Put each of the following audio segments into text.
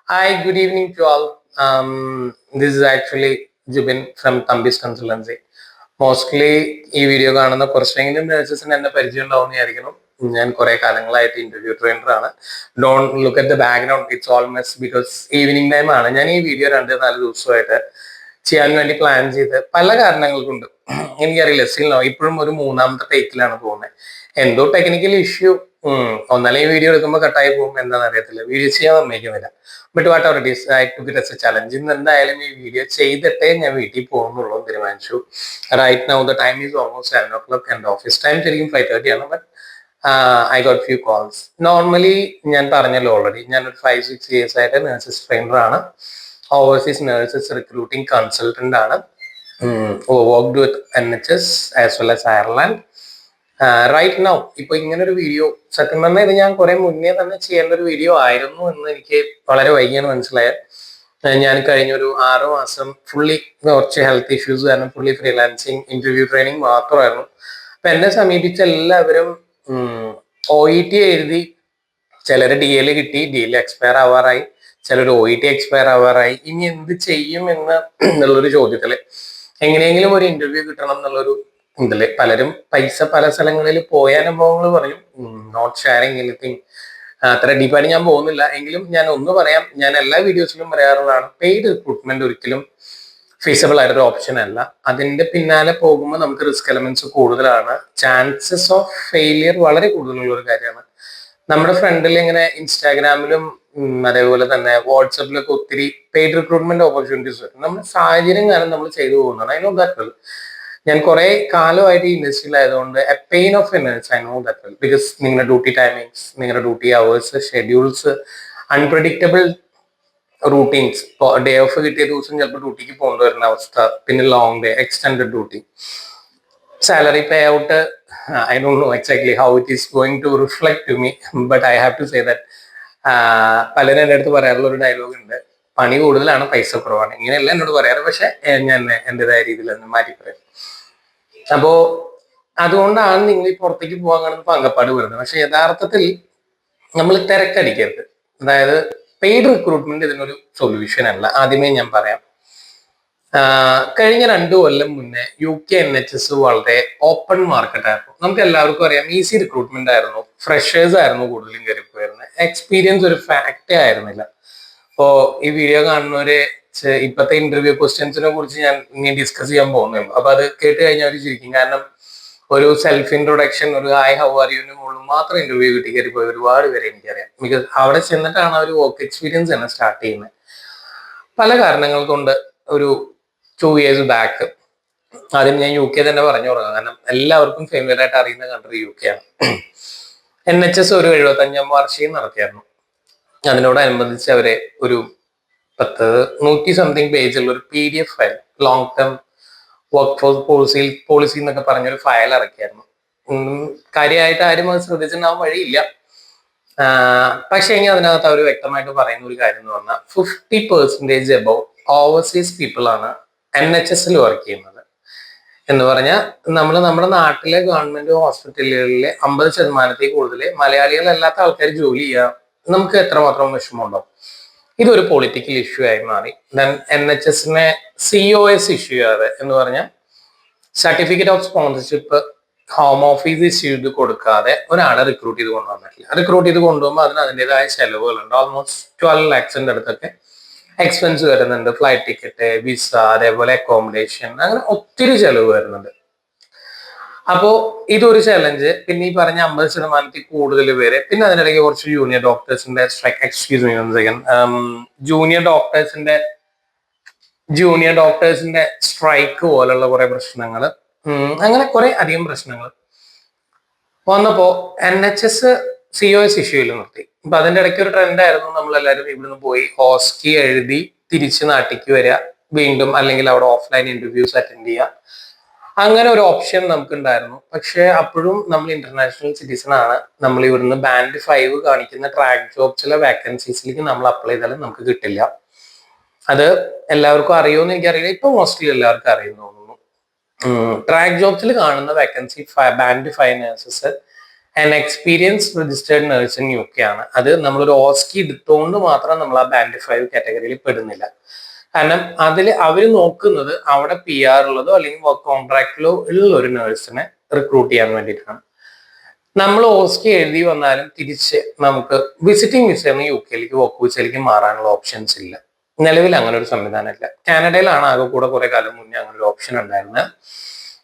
Hi, good evening to all. This is actually Jubin from Tambis Consultancy. Mostly ഈ video കാണുന്ന കുറച്ചെങ്കിലും നഴ്സസിന് എന്നെ പരിചയം ഉണ്ടാവുന്നതായിരിക്കണം. ഞാൻ കുറെ കാലങ്ങളായിട്ട് ഇന്റർവ്യൂ ട്രെയിനർ ആണ്. Don't look at the background, it's all mess because evening time ആണ്. ഞാൻ ഈ വീഡിയോ 2-4 ദിവസമായിട്ട് ചെയ്യാൻ വേണ്ടി പ്ലാൻ ചെയ്ത് പല കാരണങ്ങൾ കൊണ്ട് എനിക്കറിയില്ല, സ്റ്റിൽ ഇപ്പോഴും ഒരു മൂന്നാമത്തെ ടേക്കിലാണ് പോകുന്നത്. എന്തോ ടെക്നിക്കൽ ഇഷ്യൂ, ഒന്നല്ലേ ഈ വീഡിയോ എടുക്കുമ്പോൾ കട്ടായി പോകും, എന്താണെന്ന് അറിയത്തില്ല. വീഡിയോ ചെയ്യാൻ സമ്മതിക്കുന്നില്ല. But whatever it is, I took it as a challenge. ഇന്ന് എന്തായാലും ഈ വീഡിയോ ചെയ്തിട്ടേ ഞാൻ വീട്ടിൽ പോകുന്നുള്ളൂ തീരുമാനിച്ചു. Right now the time is almost 7 o'clock and office time ശരിക്കും 5:30 ആണ്. But I got few calls. Normally ഞാൻ പറഞ്ഞല്ലോ ഓൾറെഡി, ഞാനൊരു 5-6 years ആയിട്ട് നഴ്സസ് ട്രെയിനർ ആണ്. ഓവർസീസ് നഴ്സസ് റിക്രൂട്ടിംഗ് കൺസൾട്ടന്റ് ആണ്. Worked with NHS as well as Ireland. Right now ഇപ്പൊ ഇങ്ങനെ ഒരു വീഡിയോ സത്യം പറഞ്ഞാൽ ഇത് ഞാൻ കുറെ മുന്നേ തന്നെ ചെയ്യേണ്ട ഒരു വീഡിയോ ആയിരുന്നു എന്ന് എനിക്ക് വളരെ വൈകിയാണ് മനസ്സിലായത്. ഞാൻ കഴിഞ്ഞൊരു 6 മാസം ഫുള്ളി കുറച്ച് ഹെൽത്ത് ഇഷ്യൂസ് കാരണം ഫുള്ളി ഫ്രീലാൻസിങ് ഇന്റർവ്യൂ ട്രെയിനിങ് മാത്രമായിരുന്നു. അപ്പൊ എന്നെ സമീപിച്ച എല്ലാവരും OET എഴുതി, ചിലർ DL കിട്ടി, DL എക്സ്പയർ ആവാറായി, ചിലർ OET എക്സ്പയർ ആവാറായി. ഇനി എന്ത് ചെയ്യും എന്നുള്ളൊരു ചോദ്യത്തില് എങ്ങനെയെങ്കിലും ഒരു ഇന്റർവ്യൂ കിട്ടണം എന്നുള്ളൊരു ഇതില് പലരും പൈസ പല സ്ഥലങ്ങളിൽ പോയ അനുഭവങ്ങൾ പറയും. നോട്ട് ഷെയറിങ് എനിത്തിങ്, അത്ര ഡീപ്പായിട്ട് ഞാൻ പോകുന്നില്ല. എങ്കിലും ഞാൻ ഒന്ന് പറയാം, ഞാൻ എല്ലാ വീഡിയോസിലും പറയാറുള്ളതാണ്, പെയ്ഡ് റിക്രൂട്ട്മെന്റ് ഒരിക്കലും ഫീസിബിൾ ആയിട്ടൊരു ഓപ്ഷൻ അല്ല. അതിന്റെ പിന്നാലെ പോകുമ്പോൾ നമുക്ക് റിസ്ക് എലമെന്റ്സ് കൂടുതലാണ്, ചാൻസസ് ഓഫ് ഫെയിലിയർ വളരെ കൂടുതലുള്ള ഒരു കാര്യമാണ്. നമ്മുടെ ഫ്രണ്ടിൽ ഇങ്ങനെ ഇൻസ്റ്റാഗ്രാമിലും അതേപോലെ തന്നെ വാട്സപ്പിലൊക്കെ ഒത്തിരി പെയ്ഡ് റിക്രൂട്ട്മെന്റ് ഓപ്പർച്യൂണിറ്റീസ് വരും. നമ്മുടെ സാഹചര്യം കാരണം നമ്മൾ ചെയ്തു പോകുന്നതാണ്. I know that well. ഞാൻ കുറെ കാലമായിട്ട് ഈ ഇൻഡസ്ട്രിയിലായതുകൊണ്ട് a pain of a nurse I know that well. Because നിങ്ങളുടെ ഡ്യൂട്ടി ടൈമിങ്സ്, നിങ്ങളുടെ duty hours, schedules, unpredictable routines. ഇപ്പോൾ ഡേ ഓഫ് കിട്ടിയ ദിവസം ചിലപ്പോൾ ഡ്യൂട്ടിക്ക് പോകേണ്ടി വരുന്ന അവസ്ഥ, പിന്നെ long day, extended duty, salary payout. I don't know exactly how it is going to reflect to me, but I have to say that പലരും എൻ്റെ അടുത്ത് പറയാറുള്ള ഒരു ഡയലോഗ് ഉണ്ട്, പണി കൂടുതലാണ് പൈസ കുറവാണ്. ഇങ്ങനെയല്ല എന്നോട് പറയാറ്, പക്ഷെ ഞാൻ എൻ്റെതായ രീതിയിൽ ഒന്ന് മാറ്റി പറയാം. അപ്പോ അതുകൊണ്ടാണ് നിങ്ങൾ ഈ പുറത്തേക്ക് പോകാൻ കാണുന്ന പങ്കപ്പാട് വരുന്നത്. പക്ഷെ യഥാർത്ഥത്തിൽ നമ്മൾ തിരക്കടിക്കരുത്. അതായത് പെയ്ഡ് റിക്രൂട്ട്മെന്റ് ഇതിനൊരു സൊല്യൂഷൻ അല്ല. ആദ്യമേ ഞാൻ പറയാം, കഴിഞ്ഞ 2 കൊല്ലം മുന്നേ UK NHS വളരെ ഓപ്പൺ മാർക്കറ്റ് ആയിരുന്നു. നമുക്ക് എല്ലാവർക്കും അറിയാം, ഈസി റിക്രൂട്ട്മെന്റ് ആയിരുന്നു, ഫ്രഷേഴ്സ് ആയിരുന്നു കൂടുതലും കയറി പോയിരുന്നത്, എക്സ്പീരിയൻസ് ഒരു ഫാക്ടേ ആയിരുന്നില്ല. ഇപ്പോ ഈ വീഡിയോ കാണുന്നവര് ഇപ്പോഴത്തെ ഇന്റർവ്യൂ ക്വസ്റ്റ്യൻസിനെ കുറിച്ച് ഞാൻ ഇനി ഡിസ്കസ് ചെയ്യാൻ പോകുന്നുള്ളൂ. അപ്പൊ അത് കേട്ട് കഴിഞ്ഞാൽ അവർ ചിരിക്കും. കാരണം ഒരു സെൽഫ് ഇൻട്രൊഡക്ഷൻ, ഒരു ഹായ് ഹൗ ആർ യുവിന് മുകളിൽ മാത്രം ഇന്റർവ്യൂ കിട്ടി കയറി പോയി ഒരുപാട് പേരെ എനിക്കറിയാം. ബിക്കോസ് അവിടെ ചെന്നിട്ടാണ് അവർ വർക്ക് എക്സ്പീരിയൻസ് തന്നെ സ്റ്റാർട്ട് ചെയ്യുന്നത്. പല കാരണങ്ങൾ കൊണ്ട് ഒരു 2 years ബാക്ക്, ആദ്യം ഞാൻ UK തന്നെ പറഞ്ഞു തുടങ്ങാം, കാരണം എല്ലാവർക്കും ഫെമിലിയർ ആയിട്ട് അറിയുന്ന കൺട്രി UK ആണ്. NHS ഒരു 75ാം വാർഷികം നടത്തിയായിരുന്നു. അതിനോടനുബന്ധിച്ച് അവരെ ഒരു 100 സംതിങ് പേജുള്ള ഒരു PDF file, long term work force policy എന്നൊക്കെ പറഞ്ഞൊരു ഫയൽ ഇറക്കിയായിരുന്നു. കാര്യമായിട്ട് ആരും അത് ശ്രദ്ധിച്ചിട്ടുണ്ടാവാൻ വഴിയില്ല. പക്ഷെ എങ്കിൽ അതിനകത്ത് അവർ വ്യക്തമായിട്ട് പറയുന്ന ഒരു കാര്യം എന്ന് പറഞ്ഞാൽ 50% എബവ് ഓവർസീസ് പീപ്പിൾ ആണ് NHS വർക്ക് ചെയ്യുന്നത്. എന്ന് പറഞ്ഞാൽ നമ്മുടെ നാട്ടിലെ ഗവൺമെന്റ് ഹോസ്പിറ്റലുകളിലെ 50% കൂടുതൽ മലയാളികളല്ലാത്ത ആൾക്കാർ ജോലി ചെയ്യുക. നമുക്ക് എത്രമാത്രം വിഷമമുണ്ടാവും. ഇതൊരു പൊളിറ്റിക്കൽ ഇഷ്യൂ ആയി മാറി. ദെൻ NHS-നെ COS ഇഷ്യൂ ചെയ്യാതെ, എന്ന് പറഞ്ഞാൽ certificate of sponsorship home office issue ചെയ്ത് കൊടുക്കാതെ ഒരാളെ റിക്രൂട്ട് ചെയ്ത് കൊണ്ടുവന്നിട്ടില്ല. റിക്രൂട്ട് ചെയ്ത് കൊണ്ടുപോകുമ്പോൾ അതിൻ്റെതായ ചെലവുകളുണ്ട്. ഓൾമോസ്റ്റ് 12 lakhs അടുത്തൊക്കെ എക്സ്പെൻസ് വരുന്നുണ്ട്. ഫ്ലൈറ്റ് ടിക്കറ്റ്, വിസ, അതേപോലെ അക്കോമഡേഷൻ, അങ്ങനെ ഒത്തിരി ചെലവ് വരുന്നുണ്ട്. അപ്പോ ഇതൊരു ചലഞ്ച്. പിന്നെ ഈ പറഞ്ഞ 50% കൂടുതൽ പേര്, പിന്നെ അതിനിടയ്ക്ക് കുറച്ച് ജൂനിയർ ഡോക്ടേഴ്സിന്റെ ജൂനിയർ ഡോക്ടേഴ്സിന്റെ സ്ട്രൈക്ക് പോലുള്ള കുറെ പ്രശ്നങ്ങൾ, അങ്ങനെ കുറെ അധികം പ്രശ്നങ്ങൾ വന്നപ്പോ NHS COS ഇഷ്യൂയിൽ നിർത്തി. അപ്പൊ അതിന്റെ ഇടയ്ക്ക് ഒരു ട്രെൻഡായിരുന്നു, നമ്മളെല്ലാവരും ഇവിടുന്ന് പോയി ഹോസ്കി എഴുതി തിരിച്ച് നാട്ടിലേക്ക് വരിക, വീണ്ടും അല്ലെങ്കിൽ അവിടെ ഓഫ്ലൈൻ ഇന്റർവ്യൂസ് അറ്റൻഡ് ചെയ്യുക. അങ്ങനെ ഒരു ഓപ്ഷൻ നമുക്ക് ഉണ്ടായിരുന്നു. പക്ഷെ അപ്പോഴും നമ്മൾ ഇന്റർനാഷണൽ സിറ്റിസൺ ആണ്. നമ്മൾ ഇവിടുന്ന് Band 5 കാണിക്കുന്ന ട്രാക്ക് ജോബ്സിലെ വാക്കൻസീസിലേക്ക് നമ്മൾ അപ്ലൈ ചെയ്താലും നമുക്ക് കിട്ടില്ല. അത് എല്ലാവർക്കും അറിയുമെന്ന് എനിക്കറിയില്ല, ഇപ്പൊ മോസ്റ്റ്ലി എല്ലാവർക്കും അറിയുന്നു തോന്നുന്നു. ട്രാക്ക് ജോബ്സിൽ കാണുന്ന vacancy Band 5 nurses an experience registered nurse in UK ആണ്. അത് നമ്മളൊരു ഓസ്കി എടുത്തുകൊണ്ട് മാത്രം നമ്മൾ ആ ബാൻഡ് 5 കാറ്റഗറിയിൽ പെടുന്നില്ല. കാരണം അതിൽ അവർ നോക്കുന്നത് അവിടെ PR ഉള്ളതോ അല്ലെങ്കിൽ വർക്ക് കോൺട്രാക്റ്റിലോ ഉള്ള ഒരു നേഴ്സിനെ റിക്രൂട്ട് ചെയ്യാൻ വേണ്ടിയിട്ടാണ്. നമ്മൾ ഓസ്കി എഴുതി വന്നാലും തിരിച്ച് നമുക്ക് വിസിറ്റിംഗ് വിസയിൽ നിന്ന് UK വർക്ക് വിസയിലേക്ക് മാറാനുള്ള ഓപ്ഷൻസ് ഇല്ല. നിലവിൽ അങ്ങനെ ഒരു സംവിധാനം ഇല്ല. കാനഡയിലാണ് ആകെ കൂടെ കുറെ കാലം മുന്നേ അങ്ങനെ ഒരു ഓപ്ഷൻ ഉണ്ടായിരുന്നത്.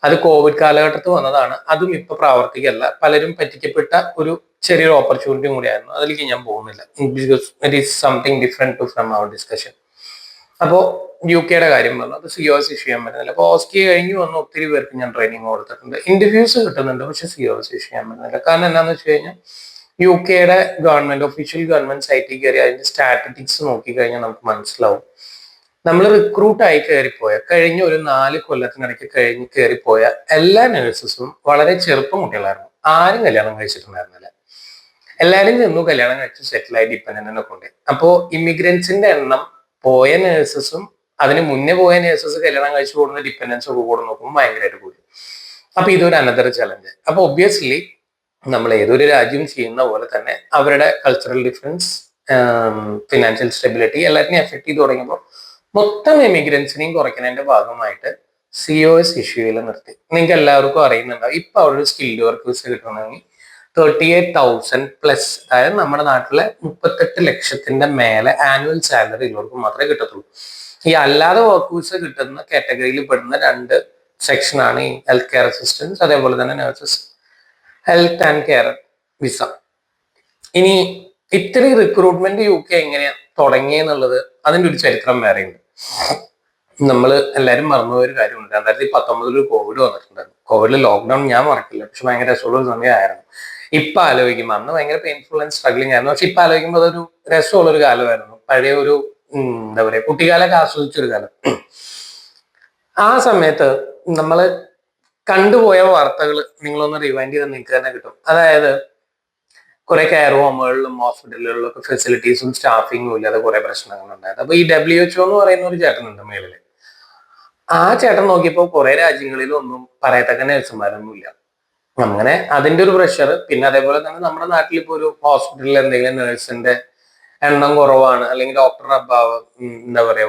അത് കോവിഡ് കാലഘട്ടത്തിൽ വന്നതാണ്. അതും ഇപ്പൊ പ്രാവർത്തികമല്ല. പലരും പറ്റിക്കപ്പെട്ട ഒരു ചെറിയൊരു ഓപ്പർച്യൂണിറ്റിയും കൂടിയായിരുന്നു. അതിലേക്ക് ഞാൻ പോകുന്നില്ല. Because it is something different from our discussion. അപ്പോൾ UK കാര്യം പറഞ്ഞു, അത് COS ഇഷ്യൂ ചെയ്യാൻ പറ്റുന്നില്ല. അപ്പോൾ ഓസ്കി കഴിഞ്ഞ് വന്ന് ഒത്തിരി പേർക്ക് ഞാൻ ട്രെയിനിങ് കൊടുത്തിട്ടുണ്ട്. ഇന്റർവ്യൂസ് കിട്ടുന്നുണ്ട്, പക്ഷെ COS ഇഷ്യൂ ചെയ്യാൻ പറ്റുന്നില്ല. കാരണം എന്താണെന്ന് വെച്ച് കഴിഞ്ഞാൽ UK ഗവൺമെന്റ് ഒഫീഷ്യൽ ഗവൺമെന്റ് സൈറ്റിൽ കയറി അതിന്റെ സ്റ്റാറ്റിസ്റ്റിക്സ് നോക്കി കഴിഞ്ഞാൽ നമുക്ക് മനസ്സിലാവും. നമ്മൾ റിക്രൂട്ട് ആയി കയറിപ്പോയ കഴിഞ്ഞ ഒരു 4 കൊല്ലത്തിനിടയ്ക്ക് കയറിപ്പോയ എല്ലാ നഴ്സസും വളരെ ചെറുപ്പം കുട്ടികളായിരുന്നു. ആരും കല്യാണം കഴിച്ചിട്ടുണ്ടായിരുന്നില്ല. എല്ലാവരും നിന്നു കല്യാണം കഴിച്ച് സെറ്റിലായി ഡിപ്പെൻഡന്റിനെ കൊണ്ട്. അപ്പോൾ ഇമിഗ്രൻസിന്റെ എണ്ണം പോയ നഴ്സസും അതിന് മുന്നേ പോയ നഴ്സസ് കല്യാണം കഴിച്ചു കൂടുന്ന ഡിപ്പെൻഡൻസ് ഒക്കെ കൂടെ നോക്കുമ്പോൾ ഭയങ്കരമായിട്ട് കൂടി. അപ്പൊ ഇതൊരു അനദർ ചലഞ്ച്. അപ്പൊ ഒബ്വിയസ്ലി നമ്മൾ ഏതൊരു രാജ്യം ചെയ്യുന്ന പോലെ തന്നെ അവരുടെ കൾച്ചറൽ ഡിഫറൻസ്, ഫിനാൻഷ്യൽ സ്റ്റെബിലിറ്റി എല്ലാത്തിനെയും എഫക്ട് ചെയ്ത് തുടങ്ങിയപ്പോൾ മൊത്തം എമിഗ്രൻസിനെയും കുറയ്ക്കുന്നതിന്റെ ഭാഗമായിട്ട് COS ഇഷ്യൂയിൽ നിർത്തി. നിങ്ങൾക്ക് എല്ലാവർക്കും അറിയുന്നുണ്ടാവും, ഇപ്പൊ അവിടെ ഒരു സ്കിൽഡ് വർക്കേഴ്സ് കിട്ടണമെങ്കിൽ 38,000 പ്ലസ്, അതായത് നമ്മുടെ നാട്ടിലെ 38 ലക്ഷത്തിന്റെ മേലെ ആനുവൽ സാലറി ഉള്ളവർക്ക് മാത്രമേ കിട്ടത്തുള്ളൂ. ഈ അല്ലാതെ വർക്കേഴ്സ് കിട്ടുന്ന കാറ്റഗറിയിൽ പെടുന്ന 2 സെക്ഷനാണ് ഈ ഹെൽത്ത് കെയർ അസിസ്റ്റൻസ്, അതേപോലെ തന്നെ nurses health and care visa. ഇനി ഇത്രയും റിക്രൂട്ട്മെന്റ് UK എങ്ങനെയാ തുടങ്ങിയെന്നുള്ളത് അതിന്റെ ഒരു ചരിത്രം വേറെയുണ്ട്. നമ്മൾ എല്ലാവരും മറന്നുപോയ ഒരു കാര്യമുണ്ട്. 2019 കോവിഡ് വന്നിട്ടുണ്ടായിരുന്നു. കോവിഡിൽ ലോക്ക്ഡൌൺ ഞാൻ മറക്കില്ല, പക്ഷെ ഭയങ്കര രസമുള്ള സമയമായിരുന്നു. ഇപ്പൊ ആലോചിക്കുമ്പോൾ അന്ന് ഭയങ്കര പെയിൻഫുൾ ആൻഡ് സ്ട്രഗ്ലിംഗ് ആയിരുന്നു. പക്ഷെ ഇപ്പൊ ആലോചിക്കുമ്പോൾ അതൊരു രസമുള്ളൊരു കാലമായിരുന്നു. പഴയ ഒരു എന്താ പറയാ കുട്ടിക്കാലൊക്കെ ആസ്വദിച്ചൊരു കാലം. ആ സമയത്ത് നമ്മൾ കണ്ടുപോയ വാർത്തകൾ നിങ്ങളൊന്ന് റിവൈൻഡ് ചെയ്ത് നിങ്ങൾക്ക് തന്നെ കിട്ടും. അതായത് കുറെ കെയർ ഹോമുകളിലും ഹോസ്പിറ്റലുകളിലും ഒക്കെ ഫെസിലിറ്റീസും സ്റ്റാഫിങ്ങും ഇല്ലാതെ കുറെ പ്രശ്നങ്ങൾ ഉണ്ടായത്. അപ്പൊ ഈ WHO എന്ന് പറയുന്ന ഒരു ചേട്ടനുണ്ട് മേളില്. ആ ചേട്ടൻ നോക്കിയപ്പോൾ കുറെ രാജ്യങ്ങളിലും ഒന്നും പറയത്തക്ക നഴ്സുമാരൊന്നും ഇല്ല. അങ്ങനെ അതിന്റെ ഒരു പ്രഷർ. പിന്നെ അതേപോലെ തന്നെ നമ്മുടെ നാട്ടിൽ ഇപ്പോൾ ഒരു ഹോസ്പിറ്റലിൽ എന്തെങ്കിലും നഴ്സിന്റെ എണ്ണം കുറവാണ്, അല്ലെങ്കിൽ ഡോക്ടറുടെ അഭാവം, എന്താ പറയാ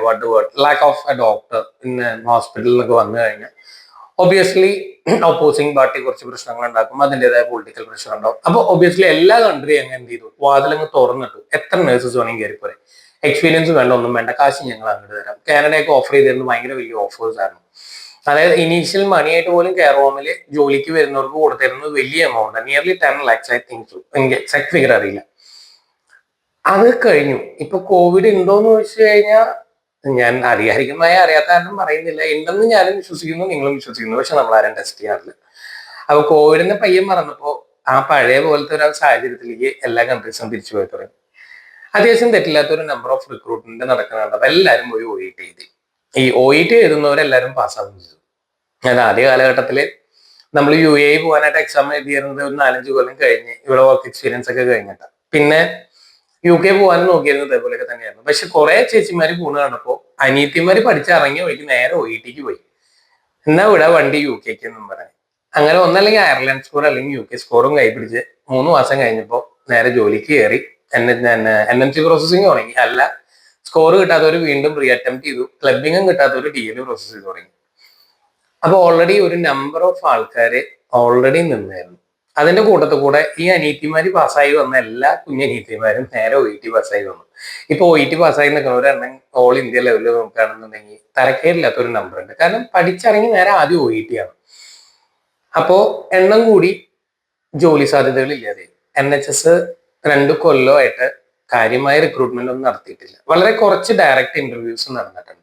lack of a doctor in ഹോസ്പിറ്റലിലൊക്കെ വന്നു കഴിഞ്ഞാൽ ഒബിയസ്ലി ഓപ്പോസിംഗ് പാർട്ടി കുറച്ച് പ്രശ്നങ്ങൾ ഉണ്ടാക്കും, അതിൻ്റെതായ പൊളിറ്റിക്കൽ പ്രഷർ ഉണ്ടാവും. അപ്പൊ ഒബിയസ്ലി എല്ലാ കൺട്രി അങ്ങ് എന്ത് ചെയ്തു, വാതിലങ്ങ് തുറന്നിട്ടു. എത്ര നഴ്സസ് വേണമെങ്കിൽ കയറിപ്പോരെ, എക്സ്പീരിയൻസ് വേണ്ട, ഒന്നും വേണ്ട, കാശ് ഞങ്ങൾ അങ്ങോട്ട് തരാം. കാനഡയൊക്കെ ഓഫർ ചെയ്തിരുന്നത് ഭയങ്കര വലിയ ഓഫേഴ്സ് ആയിരുന്നു. അതായത് ഇനീഷ്യൽ മണിയായിട്ട് പോലും കെയർ ഹോമിൽ ജോലിക്ക് വരുന്നവർക്ക് കൊടുത്തിരുന്നത് വലിയ amount, nearly 10 lakhs I think. എനിക്ക് എക്സാക്ട് ഫിഗർ അറിയില്ല. അത് കഴിഞ്ഞു. ഇപ്പൊ കോവിഡ് ഉണ്ടോന്ന് ചോദിച്ചു കഴിഞ്ഞാൽ ഞാൻ അറിയാതിരിക്കുന്നതായി അറിയാത്ത കാരണം പറയുന്നില്ല. ഉണ്ടെന്ന് ഞാനും വിശ്വസിക്കുന്നു, നിങ്ങളും വിശ്വസിക്കുന്നു, പക്ഷെ നമ്മൾ ആരും ടെസ്റ്റ് ചെയ്യാറില്ല. അപ്പൊ കോവിഡിന്റെ പയ്യൻ പറഞ്ഞപ്പോ ആ പഴയ പോലത്തെ ഒരു സാഹചര്യത്തിലേക്ക് എല്ലാ കൺട്രീസും തിരിച്ചു പോയി തുടങ്ങി. അത്യാവശ്യം തെറ്റില്ലാത്ത ഒരു നമ്പർ ഓഫ് റിക്രൂട്ട്മെന്റ് നടക്കുന്നുണ്ട്. അപ്പൊ എല്ലാവരും പോയി OET എഴുതി. ഈ OET എഴുതുന്നവരെല്ലാവരും പാസ്സാവുകയും ചെയ്തു. അതായത് ആദ്യ കാലഘട്ടത്തില് നമ്മൾ UAE പോകാനായിട്ട് എക്സാം എഴുതിയിരുന്നത് ഒരു 4-5 കൊല്ലം കഴിഞ്ഞ് ഇവിടെ വർക്ക് എക്സ്പീരിയൻസ് ഒക്കെ കഴിഞ്ഞിട്ടാണ്. പിന്നെ UK പോകാനും നോക്കിയിരുന്നത് ഇതേപോലെയൊക്കെ തന്നെയായിരുന്നു. പക്ഷെ കുറെ ചേച്ചിമാര് പോണ കണ്ടപ്പോ അനിയത്തിമാര് പഠിച്ചിറങ്ങിയ വഴിക്ക് നേരെ OET പോയി. എന്നാ ഇവിടെ വണ്ടി UK എന്നും പറയാം. അങ്ങനെ ഒന്നല്ലെങ്കിൽ അയർലൻഡ് സ്കോർ അല്ലെങ്കിൽ UK സ്കോറും കൈപിടിച്ച് 3 മാസം കഴിഞ്ഞപ്പോ നേരെ ജോലിക്ക് കയറി. NMC പ്രോസസ്സിങ് തുടങ്ങി. അല്ല, സ്കോർ കിട്ടാത്തവർ വീണ്ടും റീ അറ്റംപ്റ്റ് ചെയ്തു. ക്ലബിങ്ങും കിട്ടാത്തവർ DL പ്രോസസ് ചെയ്ത് തുടങ്ങി. അപ്പൊ ഓൾറെഡി ഒരു നമ്പർ ഓഫ് ആൾക്കാര് ഓൾറെഡി നിന്നായിരുന്നു. അതിന്റെ കൂട്ടത്തിൽ കൂടെ ഈ അനീതിമാര് പാസ്സായി വന്ന എല്ലാ കുഞ്ഞനീതിമാരും നേരെ OET പാസ്സായി വന്നു. ഇപ്പൊ OET പാസ്സായി നിൽക്കുന്ന ഒരെണ്ണം ഓൾ ഇന്ത്യ ലെവലിൽ നോക്കുകയാണെന്നുണ്ടെങ്കിൽ തരക്കേടില്ലാത്ത ഒരു നമ്പർ ഉണ്ട്. കാരണം പഠിച്ചിറങ്ങി നേരെ ആദ്യം OET ആണ്. അപ്പോ എണ്ണം കൂടി, ജോലി സാധ്യതകൾ ഇല്ലാതെ. NHS 2 കൊല്ലമായിട്ട് കാര്യമായ റിക്രൂട്ട്മെന്റ് ഒന്നും നടത്തിയിട്ടില്ല. വളരെ കുറച്ച് ഡയറക്റ്റ് ഇന്റർവ്യൂസ് നടന്നിട്ടുണ്ട്.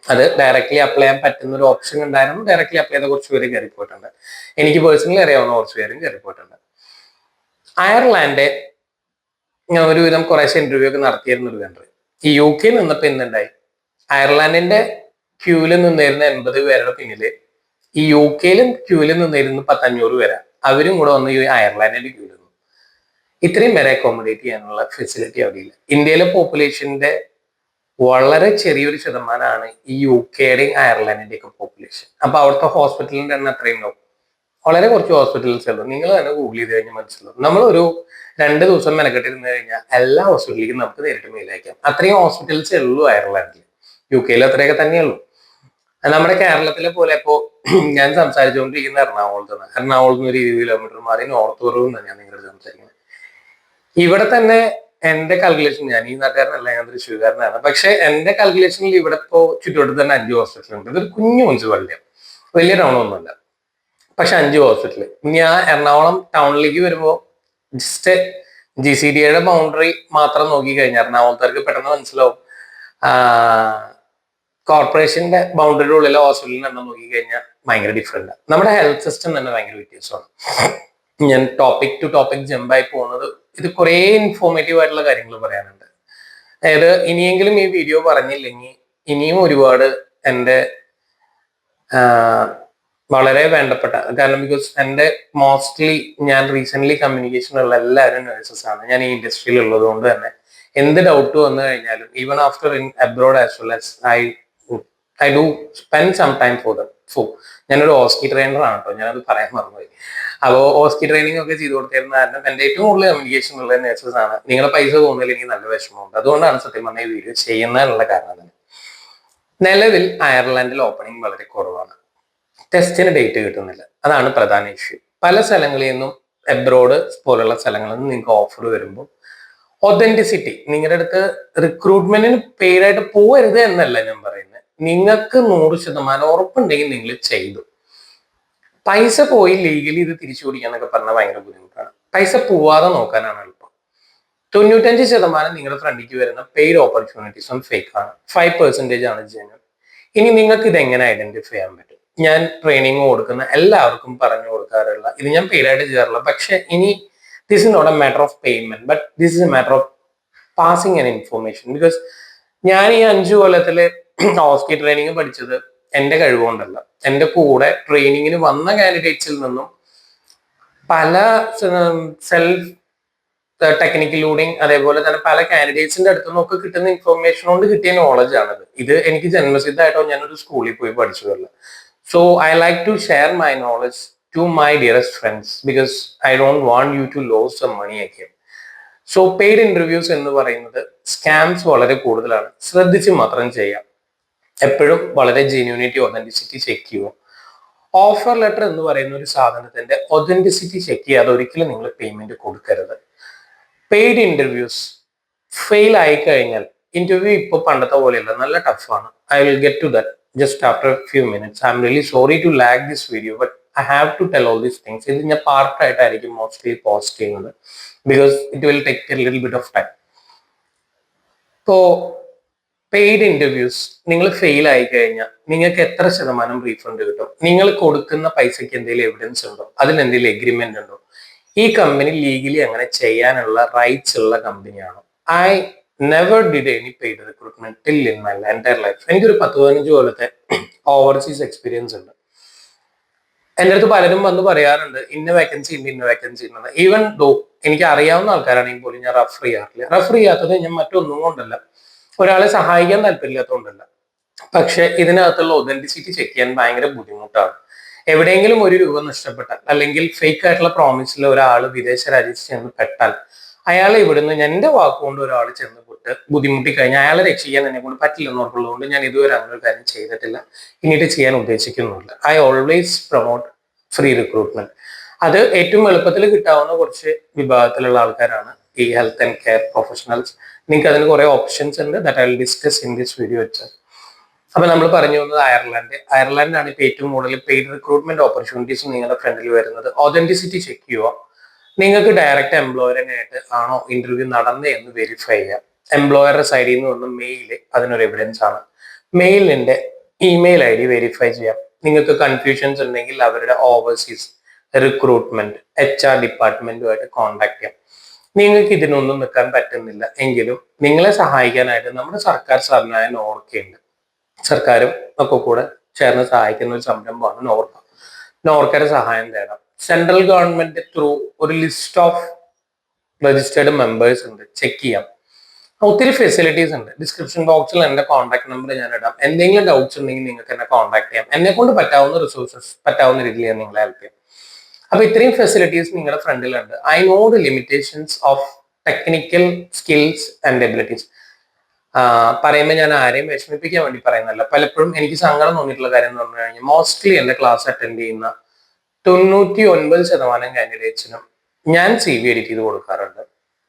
അത് ഡയറക്ട്ലി അപ്ലൈ ചെയ്യാൻ പറ്റുന്ന ഒരു ഓപ്ഷൻ ഉണ്ടായിരുന്നു. ഡയറക്ട്ലി അപ്ലൈ ചെയ്ത കുറച്ച് പേര് കയറിപ്പോയിട്ടുണ്ട്. എനിക്ക് പേഴ്സണലി അറിയാവുന്ന കുറച്ച് പേരും കയറിപ്പോയിട്ടുണ്ട്. അയർലാൻഡ് ഞാൻ ഒരുവിധം കുറേശ്ശെ ഇന്റർവ്യൂ ഒക്കെ നടത്തിയിരുന്ന ഒരു കൺട്രി. ഈ UK നിന്നപ്പോ എന്തുണ്ടായി, അയർലാൻഡിന്റെ ക്യൂവിൽ നിന്നിരുന്ന 80 പേരുടെ പിന്നില് ഈ UK ക്യൂവിൽ നിന്നിരുന്ന 500 പേരാ. അവരും കൂടെ വന്ന് ഈ അയർലാൻഡിന്റെ ക്യൂവിൽ നിന്നു. ഇത്രയും പേരെ അക്കോമഡേറ്റ് ചെയ്യാനുള്ള ഫെസിലിറ്റി അവിടെ ഇല്ല. ഇന്ത്യയിലെ പോപ്പുലേഷന്റെ വളരെ ചെറിയൊരു ശതമാനമാണ് ഈ UK അയർലാൻഡിന്റെ ഒക്കെ പോപ്പുലേഷൻ. അപ്പൊ അവിടുത്തെ ഹോസ്പിറ്റലിന്റെ എണ്ണം എത്രയുണ്ടാവും? വളരെ കുറച്ച് ഹോസ്പിറ്റൽസേ ഉള്ളൂ. നിങ്ങൾ തന്നെ ഗൂഗിൾ ചെയ്ത് കഴിഞ്ഞാൽ മനസ്സിലാവും. നമ്മളൊരു 2 ദിവസം മെനക്കെട്ടിരുന്ന് കഴിഞ്ഞാൽ എല്ലാ ഹോസ്പിറ്റലിലേക്കും നമുക്ക് നേരിട്ട് മെയിൽ അയക്കാം. അത്രയും ഹോസ്പിറ്റൽസേ ഉള്ളൂ അയർലാൻഡിൽ. UK അത്രയൊക്കെ തന്നെയുള്ളൂ. നമ്മുടെ കേരളത്തിലെ പോലെ ഇപ്പോ ഞാൻ സംസാരിച്ചുകൊണ്ടിരിക്കുന്ന എറണാകുളത്താണ്. എറണാകുളത്ത് നിന്ന് ഒരു 20 കിലോമീറ്റർ മാറി നോർത്ത് കുറവ് എന്നാണ് ഞാൻ നിങ്ങളുടെ സംസാരിക്കുന്നത്. ഇവിടെ തന്നെ എന്റെ കാൽക്കുലേഷൻ, ഞാൻ ഈ നാട്ടുകാരനല്ല, ഞാൻ തൃശ്ശൂർക്കാരനാണ്. പക്ഷെ എന്റെ കാൽക്കുലേഷനിൽ ഇവിടെ ഇപ്പോ ചുറ്റുവട്ടത്ത് തന്നെ 5 ഹോസ്പിറ്റൽ ഉണ്ട്. ഇതൊരു കുഞ്ഞു മുനിസിപ്പാലിറ്റിയാണ്, വലിയ ടൗൺ ഒന്നുമല്ല. പക്ഷെ 5 ഹോസ്പിറ്റൽ. ഞാൻ എറണാകുളം ടൗണിലേക്ക് വരുമ്പോൾ ജസ്റ്റ് GCDയുടെ ബൗണ്ടറി മാത്രം നോക്കി കഴിഞ്ഞാൽ എറണാകുളത്തേക്ക് പെട്ടെന്ന് മനസ്സിലാവും. കോർപ്പറേഷന്റെ ബൗണ്ടറിയുടെ ഉള്ളിലെ ഹോസ്പിറ്റലിന് എണ്ണം നോക്കി കഴിഞ്ഞാൽ ഭയങ്കര ഡിഫറെന്റ്. നമ്മുടെ ഹെൽത്ത് സിസ്റ്റം തന്നെ ഭയങ്കര വ്യത്യാസമാണ്. ഞാൻ ടോപ്പിക് ടു ടോപ്പിക് ജമ്പായി പോകുന്നത്, ഇത് കുറേ ഇൻഫോർമേറ്റീവ് ആയിട്ടുള്ള കാര്യങ്ങൾ പറയാനുണ്ട്. അതായത് ഇനിയെങ്കിലും ഈ വീഡിയോ പറഞ്ഞില്ലെങ്കിൽ ഇനിയും ഒരുപാട് എൻ്റെ വളരെ വേണ്ടപ്പെട്ട, കാരണം ബിക്കോസ് എൻ്റെ മോസ്റ്റ്ലി ഞാൻ റീസെന്റ് കമ്മ്യൂണിക്കേഷനുള്ള എല്ലാവരും നഴ്സസ് ആണ്. ഞാൻ ഈ ഇൻഡസ്ട്രിയിൽ ഉള്ളത് കൊണ്ട് തന്നെ എന്ത് ഡൗട്ട് വന്നു കഴിഞ്ഞാലും even after in abroad as well as I do spend some time for them. ഞാനൊരു ഓസ്കി ട്രെയിനർ ആണ് കേട്ടോ, ഞാനത് പറയാൻ മറന്നുപോയി. അപ്പോൾ ഓസ്കി ട്രെയിനിങ് ഒക്കെ ചെയ്തു കൊടുത്തിരുന്ന കാരണം എൻ്റെ ഏറ്റവും കൂടുതൽ കമ്മ്യൂണിക്കേഷൻ ഉള്ള നഴ്സസ് ആണ്. നിങ്ങളെ പൈസ പോകുന്നതിൽ എനിക്ക് നല്ല വിഷമമുണ്ട്. അതുകൊണ്ടാണ് സത്യം പറഞ്ഞ ഈ വീഡിയോ ചെയ്യുന്നതിനുള്ള കാരണം തന്നെ. നിലവിൽ അയർലാൻഡിൽ ഓപ്പണിംഗ് വളരെ കുറവാണ്. ടെസ്റ്റിന് ഡേറ്റ് കിട്ടുന്നില്ല, അതാണ് പ്രധാന ഇഷ്യൂ. പല സ്ഥലങ്ങളിൽ നിന്നും എബ്രോഡ് പോലുള്ള സ്ഥലങ്ങളിൽ നിന്ന് നിങ്ങൾക്ക് ഓഫർ വരുമ്പോൾ ഒതന്റിസിറ്റി, നിങ്ങളുടെ അടുത്ത് റിക്രൂട്ട്മെന്റിന് പെയ്ഡായിട്ട് പോകരുത് എന്നല്ല ഞാൻ പറയുന്നത്. നിങ്ങൾക്ക് 100% ഉറപ്പുണ്ടെങ്കിൽ നിങ്ങൾ ചെയ്തു. പൈസ പോയി ലീഗലി ഇത് തിരിച്ചു പിടിക്കാന്നൊക്കെ പറഞ്ഞാൽ ഭയങ്കര ബുദ്ധിമുട്ടാണ്. പൈസ പോവാതെ നോക്കാനാണ് എളുപ്പം. 95% നിങ്ങളുടെ ഫ്രണ്ടിലേക്ക് വരുന്ന പെയ്ഡ് ഓപ്പർച്യൂണിറ്റീസും ഫേക്ക് ആണ്. 5% ആണ് ജെന്യൂൻ. ഇനി നിങ്ങൾക്ക് ഇത് എങ്ങനെ ഐഡന്റിഫൈ ചെയ്യാൻ പറ്റും? ഞാൻ ട്രെയിനിങ് കൊടുക്കുന്ന എല്ലാവർക്കും പറഞ്ഞു കൊടുക്കാറുള്ള, ഇത് ഞാൻ പെയ്ഡായിട്ട് ചെയ്യാറില്ല, പക്ഷെ ഇനി this is not a matter of payment, but this is a matter of passing an information. Because ഞാൻ ഈ 5 കൊല്ലത്തില് ഓസ്കി ട്രെയിനിങ് പഠിച്ചത് എന്റെ കഴിവുകൊണ്ടല്ല. എന്റെ കൂടെ ട്രെയിനിങ്ങിന് വന്ന കാൻഡിഡേറ്റ്സിൽ നിന്നും പല സെൽഫ് ടെക്നിക്കിലൂടെയും അതേപോലെ തന്നെ പല കാൻഡിഡേറ്റ്സിന്റെ അടുത്തു നിന്നൊക്കെ കിട്ടുന്ന ഇൻഫോർമേഷൻ കൊണ്ട് കിട്ടിയ നോളജ് ആണത്. ഇത് എനിക്ക് ജന്മസിദ്ധമായിട്ടോ ഞാനൊരു സ്കൂളിൽ പോയി പഠിച്ചതല്ല. So I like to share my knowledge to my dearest friends because I don't want you to lose some money again. So paid interviews എന്ന് പറയുന്നത് സ്കാംസ് വളരെ കൂടുതലാണ്. ശ്രദ്ധിച്ച് മാത്രം ചെയ്യാം. എപ്പോഴും വളരെ ജെന്യൂനിറ്റി, ഒതന്റിസിറ്റി ചെക്ക് ചെയ്യുക. ഓഫർ ലെറ്റർ എന്ന് പറയുന്ന ഒരു സാധനത്തിന്റെ ഒതന്റിസിറ്റി ചെക്ക് ചെയ്യാതെ ഒരിക്കലും നിങ്ങൾ പേയ്മെന്റ് കൊടുക്കരുത്. പെയ്ഡ് ഇന്റർവ്യൂസ് ഫെയിൽ ആയി കഴിഞ്ഞാൽ, ഇന്റർവ്യൂ ഇപ്പോൾ പണ്ടത്തെ പോലെയല്ല, നല്ല ടഫാണ്. I will get to that just after few minutes. I am really sorry to lag this video, but I have to tell all these things. ഇത് ഞാൻ പാർട്ടായിട്ടായിരിക്കും മോസ്റ്റ്ലി പോസ്റ്റ് ചെയ്യുന്നത് because it will take a little bit of time. ഇപ്പോ paid interviews നിങ്ങൾ fail ആയി കഴിഞ്ഞാൽ നിങ്ങൾക്ക് എത്ര ശതമാനം റീഫണ്ട് കിട്ടും? നിങ്ങൾ കൊടുക്കുന്ന പൈസയ്ക്ക് എന്തെങ്കിലും എവിഡൻസ് ഉണ്ടോ? അതിന് എന്തെങ്കിലും എഗ്രിമെന്റ് ഉണ്ടോ? ഈ കമ്പനി ലീഗലി അങ്ങനെ ചെയ്യാനുള്ള റൈറ്റ്സ് ഉള്ള കമ്പനിയാണോ? I never did any paid recruitment till in my entire life. എനിക്കൊരു 10-15 കൊല്ലത്തെ ഓവർസീസ് എക്സ്പീരിയൻസ് ഉണ്ട്. എൻ്റെ അടുത്ത് പലരും വന്ന് പറയാറുണ്ട് ഇന്ന വേക്കൻസി ഉണ്ട്, ഇന്ന വേക്കൻസി ഉണ്ട്. ഈവൻ ദോ എനിക്ക് അറിയാവുന്ന ആൾക്കാരാണെങ്കിൽ പോലും ഞാൻ റെഫർ ചെയ്യാറില്ല. റെഫർ ചെയ്യാത്തത് ഞാൻ മറ്റൊന്നും കൊണ്ടല്ല, ഒരാളെ സഹായിക്കാൻ താല്പര്യമില്ലാത്തതുകൊണ്ടല്ല. പക്ഷെ ഇതിനകത്തുള്ള ഒതന്റിസിറ്റി ചെക്ക് ചെയ്യാൻ ഭയങ്കര ബുദ്ധിമുട്ടാണ്. എവിടെയെങ്കിലും 1 രൂപ നഷ്ടപ്പെട്ടാൽ അല്ലെങ്കിൽ ഫേക്ക് ആയിട്ടുള്ള പ്രോമിസിൽ ഒരാൾ വിദേശ രാജ്യത്ത് ചെന്ന് പെട്ടാൽ, അയാളെ ഇവിടുന്ന് എന്റെ വാക്കുകൊണ്ട് ഒരാൾ ചെന്ന് വിട്ട് ബുദ്ധിമുട്ടി കഴിഞ്ഞാൽ അയാളെ രക്ഷിക്കാൻ എന്നെ കൊണ്ട് പറ്റില്ലെന്ന് ഉറപ്പുള്ളതുകൊണ്ട് ഞാൻ ഇതുവരെ അങ്ങനെ ഒരു കാര്യം ചെയ്തിട്ടില്ല, ഇനിയിട്ട് ചെയ്യാൻ ഉദ്ദേശിക്കുന്നുമില്ല. I always promote free recruitment. അത് ഏറ്റവും എളുപ്പത്തിൽ കിട്ടാവുന്ന കുറച്ച് വിഭാഗത്തിലുള്ള ആൾക്കാരാണ് ഈ ഹെൽത്ത് ആൻഡ് കെയർ പ്രൊഫഷണൽസ്. നിങ്ങൾക്ക് അതിന് കുറെ ഓപ്ഷൻസ് ഉണ്ട്, that I will discuss in this video വെച്ചാൽ. അപ്പൊ നമ്മൾ പറഞ്ഞു വന്നത് അയർലാൻഡാണ് ഇപ്പൊ ഏറ്റവും കൂടുതൽ പെയ്ഡ് റിക്രൂട്ട്മെന്റ് ഓപ്പർച്യൂണിറ്റീസ് നിങ്ങളുടെ ഫ്രണ്ടിൽ വരുന്നത്. ഒതന്റിസിറ്റി ചെക്ക് ചെയ്യുക. നിങ്ങൾക്ക് ഡയറക്റ്റ് എംപ്ലോയറിനായിട്ട് ആണോ ഇന്റർവ്യൂ നടന്നത് എന്ന് വെരിഫൈ ചെയ്യുക. എംപ്ലോയറുടെ സൈഡിൽ നിന്ന് വന്ന മെയിൽ അതിനൊരു എവിഡൻസ് ആണ്. മെയിലിന്റെ ഇമെയിൽ ID വെരിഫൈ ചെയ്യാം. നിങ്ങൾക്ക് കൺഫ്യൂഷൻസ് ഉണ്ടെങ്കിൽ അവരുടെ ഓവർസീസ് റിക്രൂട്ട്മെന്റ് HR ഡിപ്പാർട്ട്മെന്റുമായിട്ട് കോൺടാക്ട് ചെയ്യാം. നിങ്ങൾക്ക് ഇതിനൊന്നും നിൽക്കാൻ പറ്റുന്നില്ല എങ്കിലും നിങ്ങളെ സഹായിക്കാനായിട്ട് നമ്മുടെ സർക്കാർ സ്ഥാപനമായ നോർക്കയുണ്ട്. സർക്കാരും ഒക്കെ കൂടെ ചേർന്ന് സഹായിക്കുന്ന ഒരു സംരംഭമാണ് നോർക്ക. നോർക്കയുടെ സഹായം തേടാം. സെൻട്രൽ ഗവൺമെന്റ് ത്രൂ ഒരു ലിസ്റ്റ് ഓഫ് രജിസ്റ്റേർഡ് മെമ്പേഴ്സ് ഉണ്ട്, ചെക്ക് ചെയ്യാം. ഒത്തിരി ഫെസിലിറ്റീസ് ഉണ്ട്. ഡിസ്ക്രിപ്ഷൻ ബോക്സിൽ എന്റെ കോൺടാക്ട് നമ്പർ ഞാൻ ഇടാം. എന്തെങ്കിലും ഡൗട്ട്സ് ഉണ്ടെങ്കിൽ നിങ്ങൾക്ക് എന്നെ കോൺടാക്ട് ചെയ്യാം. എന്നെ കൊണ്ട് പറ്റാവുന്ന റിസോഴ്സസ് പറ്റാവുന്ന രീതിയിൽ ഞാൻ നിങ്ങളെ ഹെൽപ്പ് ചെയ്യാം. അപ്പൊ ഇത്രയും ഫെസിലിറ്റീസ് നിങ്ങളുടെ ഫ്രണ്ടിലുണ്ട്. I know the limitations of technical skills and abilities. പറയുമ്പോൾ ഞാൻ ആരെയും വിഷമിപ്പിക്കാൻ വേണ്ടി പറയുന്നല്ല. പലപ്പോഴും എനിക്ക് സങ്കടം തോന്നിയിട്ടുള്ള കാര്യം എന്ന് പറഞ്ഞു കഴിഞ്ഞാൽ മോസ്റ്റ്ലി എന്റെ ക്ലാസ് അറ്റൻഡ് ചെയ്യുന്ന 99% കാൻഡിഡേറ്റ്സിനും ഞാൻ CV എഡിറ്റ് ചെയ്ത് കൊടുക്കാറുണ്ട്.